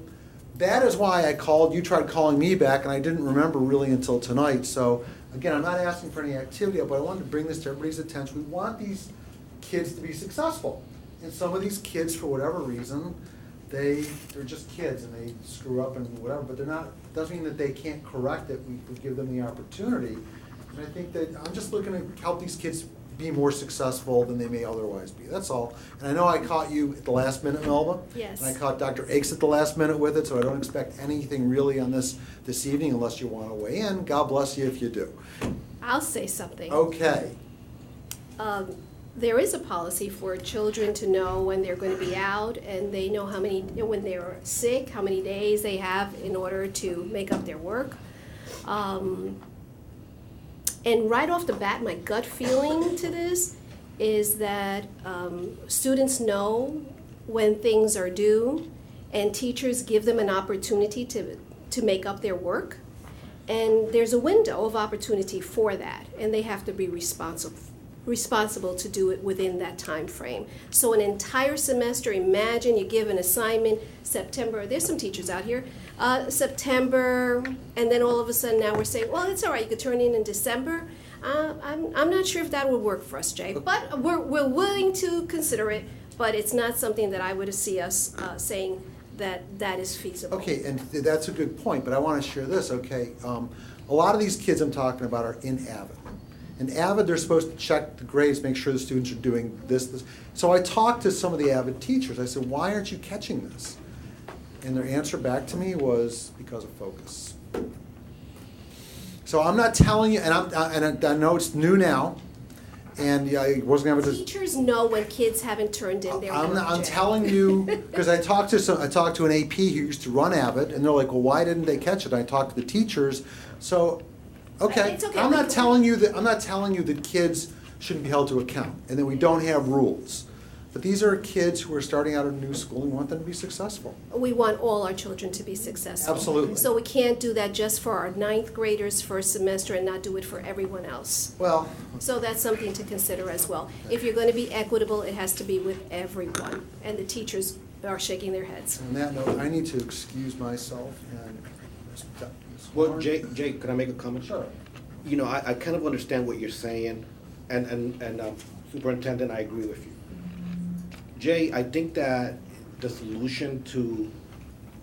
that is why I called, you tried calling me back, and I didn't remember really until tonight. So again, I'm not asking for any activity, but I wanted to bring this to everybody's attention. We want these kids to be successful. And some of these kids, for whatever reason, they're just kids and they screw up and whatever, but they're not, doesn't mean that they can't correct it. We give them the opportunity. And I think that I'm just looking to help these kids be more successful than they may otherwise be. That's all. And I know I caught you at the last minute, Melba. Yes. And I caught Dr. Akes at the last minute with it, so I don't expect anything really on this evening unless you want to weigh in. God bless you if you do. I'll say something. Okay. There is a policy for children to know when they're going to be out, and they know how many, when they're sick, how many days they have in order to make up their work. And right off the bat, my gut feeling to this is that students know when things are due, and teachers give them an opportunity to make up their work. And there's a window of opportunity for that, and they have to be responsible to do it within that time frame. So an entire semester, imagine you give an assignment September, there's some teachers out here, September, and then all of a sudden now we're saying, well, it's all right, you could turn in December. I'm not sure if that would work for us, Jay, but we're willing to consider it, but it's not something that I would see us saying that is feasible. Okay, and that's a good point, but I want to share this, okay? A lot of these kids I'm talking about are in Avid. In Avid, they're supposed to check the grades, make sure the students are doing this. So I talked to some of the Avid teachers. I said, why aren't you catching this? And their answer back to me was, because of focus. So I'm not telling you, and I know it's new now, and I wasn't able to. Teachers know when kids haven't turned in their work. I'm telling you, because I talked to an AP who used to run Avid, and they're like, well, why didn't they catch it? And I talked to the teachers, so. Okay, It's okay. I'm not telling you that kids shouldn't be held to account and that we don't have rules. But these are kids who are starting out at a new school and we want them to be successful. We want all our children to be successful. Absolutely. So we can't do that just for our 9th graders for a semester and not do it for everyone else. Well. So that's something to consider as well. If you're going to be equitable, it has to be with everyone. And the teachers are shaking their heads. On that note, I need to excuse myself and. Well, Jay, can I make a comment? Sure. You know, I kind of understand what you're saying, and Superintendent, I agree with you. Jay, I think that the solution to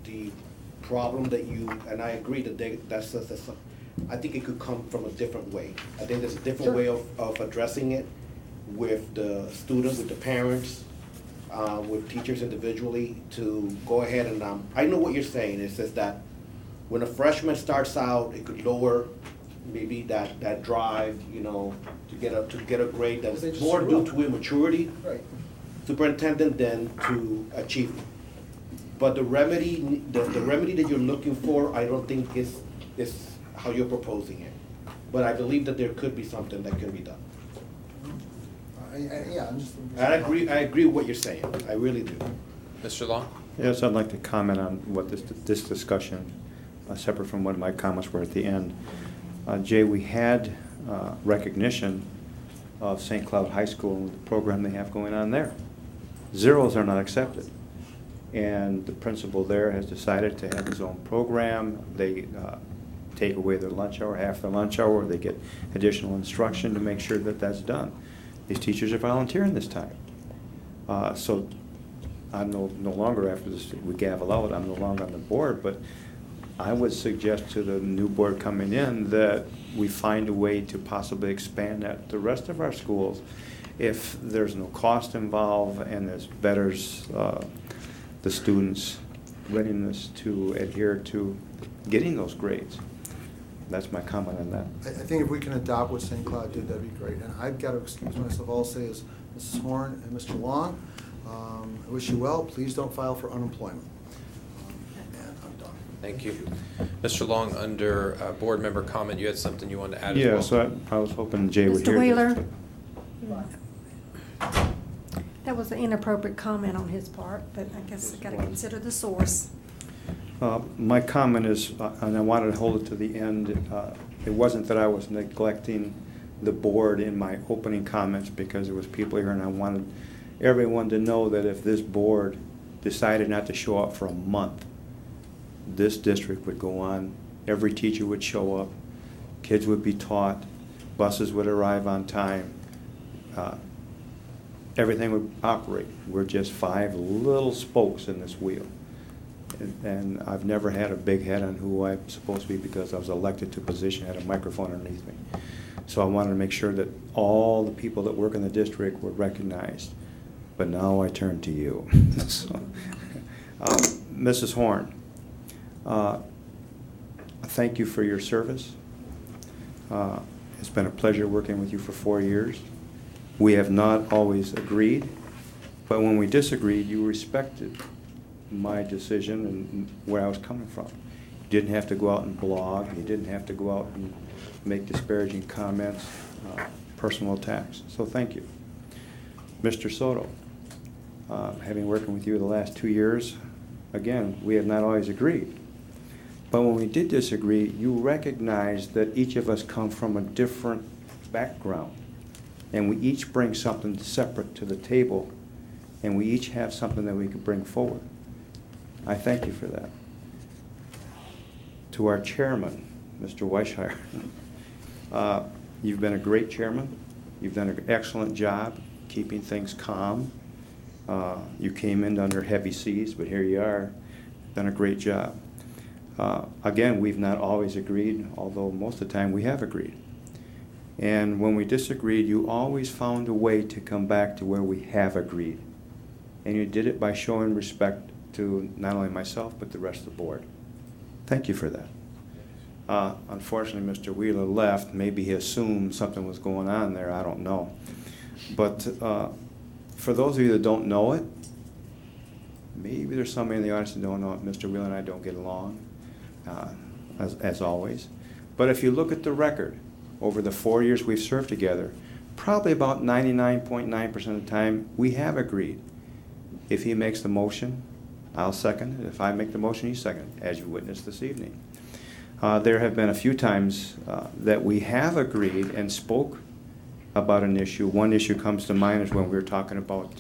the problem that you, and I agree that that's I think it could come from a different way. I think there's a different way of addressing it with the students, with the parents, with teachers individually, to go ahead and, I know what you're saying, it's just that when a freshman starts out, it could lower maybe that drive, you know, to get a grade that's more due to immaturity, right, superintendent, than to achievement. But the remedy that you're looking for, I don't think is how you're proposing it. But I believe that there could be something that can be done. Yeah, I'm just. I agree with what you're saying. I really do. Mr. Long? Yes, I'd like to comment on what this discussion, separate from what my comments were at the end. Jay, we had recognition of St. Cloud High School and the program they have going on there. Zeros are not accepted. And the principal there has decided to have his own program. They take away their lunch hour, half their lunch hour. They get additional instruction to make sure that that's done. These teachers are volunteering this time. So I'm no longer, after this, we gavel out, I'm no longer on the board, but I would suggest to the new board coming in that we find a way to possibly expand that to the rest of our schools if there's no cost involved and this betters the students' readiness to adhere to getting those grades. That's my comment on that. I think if we can adopt what St. Cloud did, that'd be great. And I've got to excuse myself, all I'll say is Mrs. Horn and Mr. Long, I wish you well. Please don't file for unemployment. Thank you. Mr. Long, under board member comment, you had something you wanted to add as well? Yeah, so I was hoping Jay would Mr. hear Wheeler? this. That was an inappropriate comment on his part, but I guess I gotta consider the source. My comment is, and I wanted to hold it to the end, it wasn't that I was neglecting the board in my opening comments because there was people here and I wanted everyone to know that if this board decided not to show up for a month, this district would go on, every teacher would show up, kids would be taught, buses would arrive on time, everything would operate. We're just 5 little spokes in this wheel. And I've never had a big head on who I'm supposed to be because I was elected to a position, had a microphone underneath me. So I wanted to make sure that all the people that work in the district were recognized. But now I turn to you. So, Mrs. Horn, thank you for your service. It's been a pleasure working with you for 4 years. We have not always agreed, but when we disagreed, you respected my decision and where I was coming from. You didn't have to go out and blog. You didn't have to go out and make disparaging comments, personal attacks. So thank you. Mr. Soto, having worked with you the last 2 years, again, we have not always agreed. But when we did disagree, you recognized that each of us come from a different background. And we each bring something separate to the table. And we each have something that we could bring forward. I thank you for that. To our chairman, Mr. Weishire, you've been a great chairman. You've done an excellent job keeping things calm. You came in under heavy seas, but here you are. Done a great job. Again, we've not always agreed, although most of the time we have agreed. And when we disagreed, you always found a way to come back to where we have agreed. And you did it by showing respect to not only myself, but the rest of the board. Thank you for that. Unfortunately, Mr. Wheeler left. Maybe he assumed something was going on there. I don't know. But for those of you that don't know it, maybe there's somebody in the audience that don't know it. Mr. Wheeler and I don't get along, as always. But if you look at the record, over the 4 years we've served together, probably about 99.9% of the time, we have agreed. If he makes the motion, I'll second it. If I make the motion, you second it, as you witnessed this evening. There have been a few times that we have agreed and spoke about an issue. One issue comes to mind is when we were talking about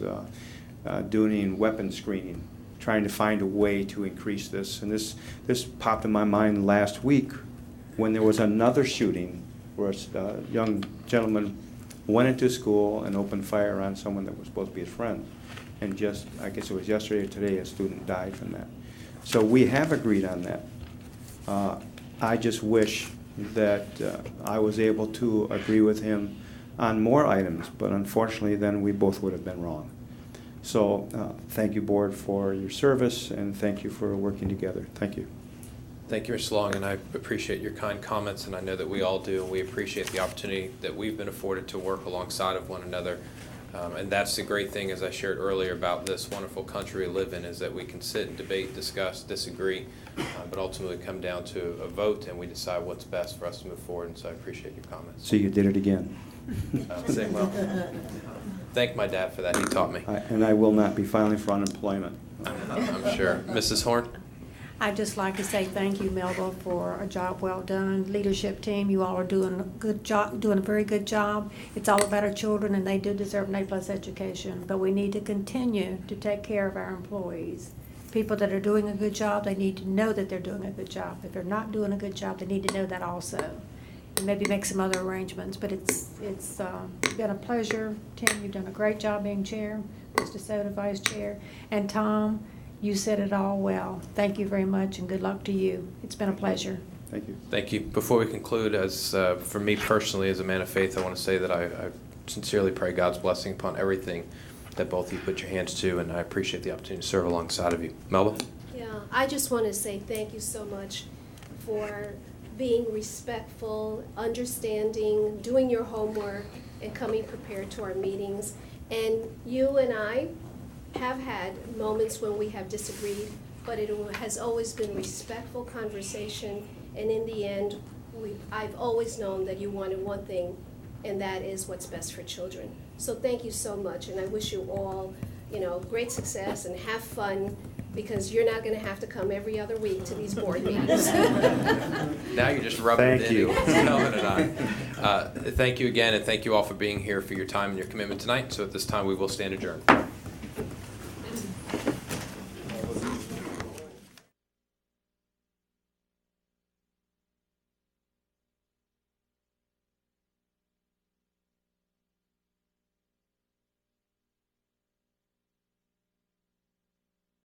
doing weapon screening, trying to find a way to increase this. And this popped in my mind last week when there was another shooting where a young gentleman went into school and opened fire on someone that was supposed to be his friend. And just, I guess it was yesterday or today, a student died from that. So we have agreed on that. I just wish that I was able to agree with him on more items, but unfortunately then we both would have been wrong. So thank you, board, for your service, and thank you for working together. Thank you. Thank you, Mr. Long, and I appreciate your kind comments, and I know that we all do, and we appreciate the opportunity that we've been afforded to work alongside of one another. And that's the great thing, as I shared earlier, about this wonderful country we live in, is that we can sit and debate, discuss, disagree, but ultimately come down to a vote, and we decide what's best for us to move forward, and so I appreciate your comments. So you did it again. Say well. Thank my dad for that. He taught me. And I will not be filing for unemployment. I'm sure. Mrs. Horn? I'd just like to say thank you, Melba, for a job well done. Leadership team, you all are doing a good job, doing a very good job. It's all about our children, and they do deserve an A+ education. But we need to continue to take care of our employees. People that are doing a good job, they need to know that they're doing a good job. If they're not doing a good job, they need to know that also. And maybe make some other arrangements. But it's been a pleasure. Tim, you've done a great job being chair. Mr. Soto, vice chair, and Tom. You said it all well. Thank you very much, and good luck to you. It's been a pleasure. Thank you. Thank you. Before we conclude, as for me personally, as a man of faith, I want to say that I sincerely pray God's blessing upon everything that both of you put your hands to, and I appreciate the opportunity to serve alongside of you. Melba? Yeah, I just want to say thank you so much for being respectful, understanding, doing your homework, and coming prepared to our meetings. And you and I have had moments when we have disagreed, but it has always been respectful conversation, and in the end, I've always known that you wanted one thing, and that is what's best for children. So thank you so much, and I wish you all, great success and have fun because you're not going to have to come every other week to these board meetings. Now you're just rubbing it Thank in. you. Kelvin and I. Thank you again, and thank you all for being here, for your time and your commitment tonight. So at this time, we will stand adjourned.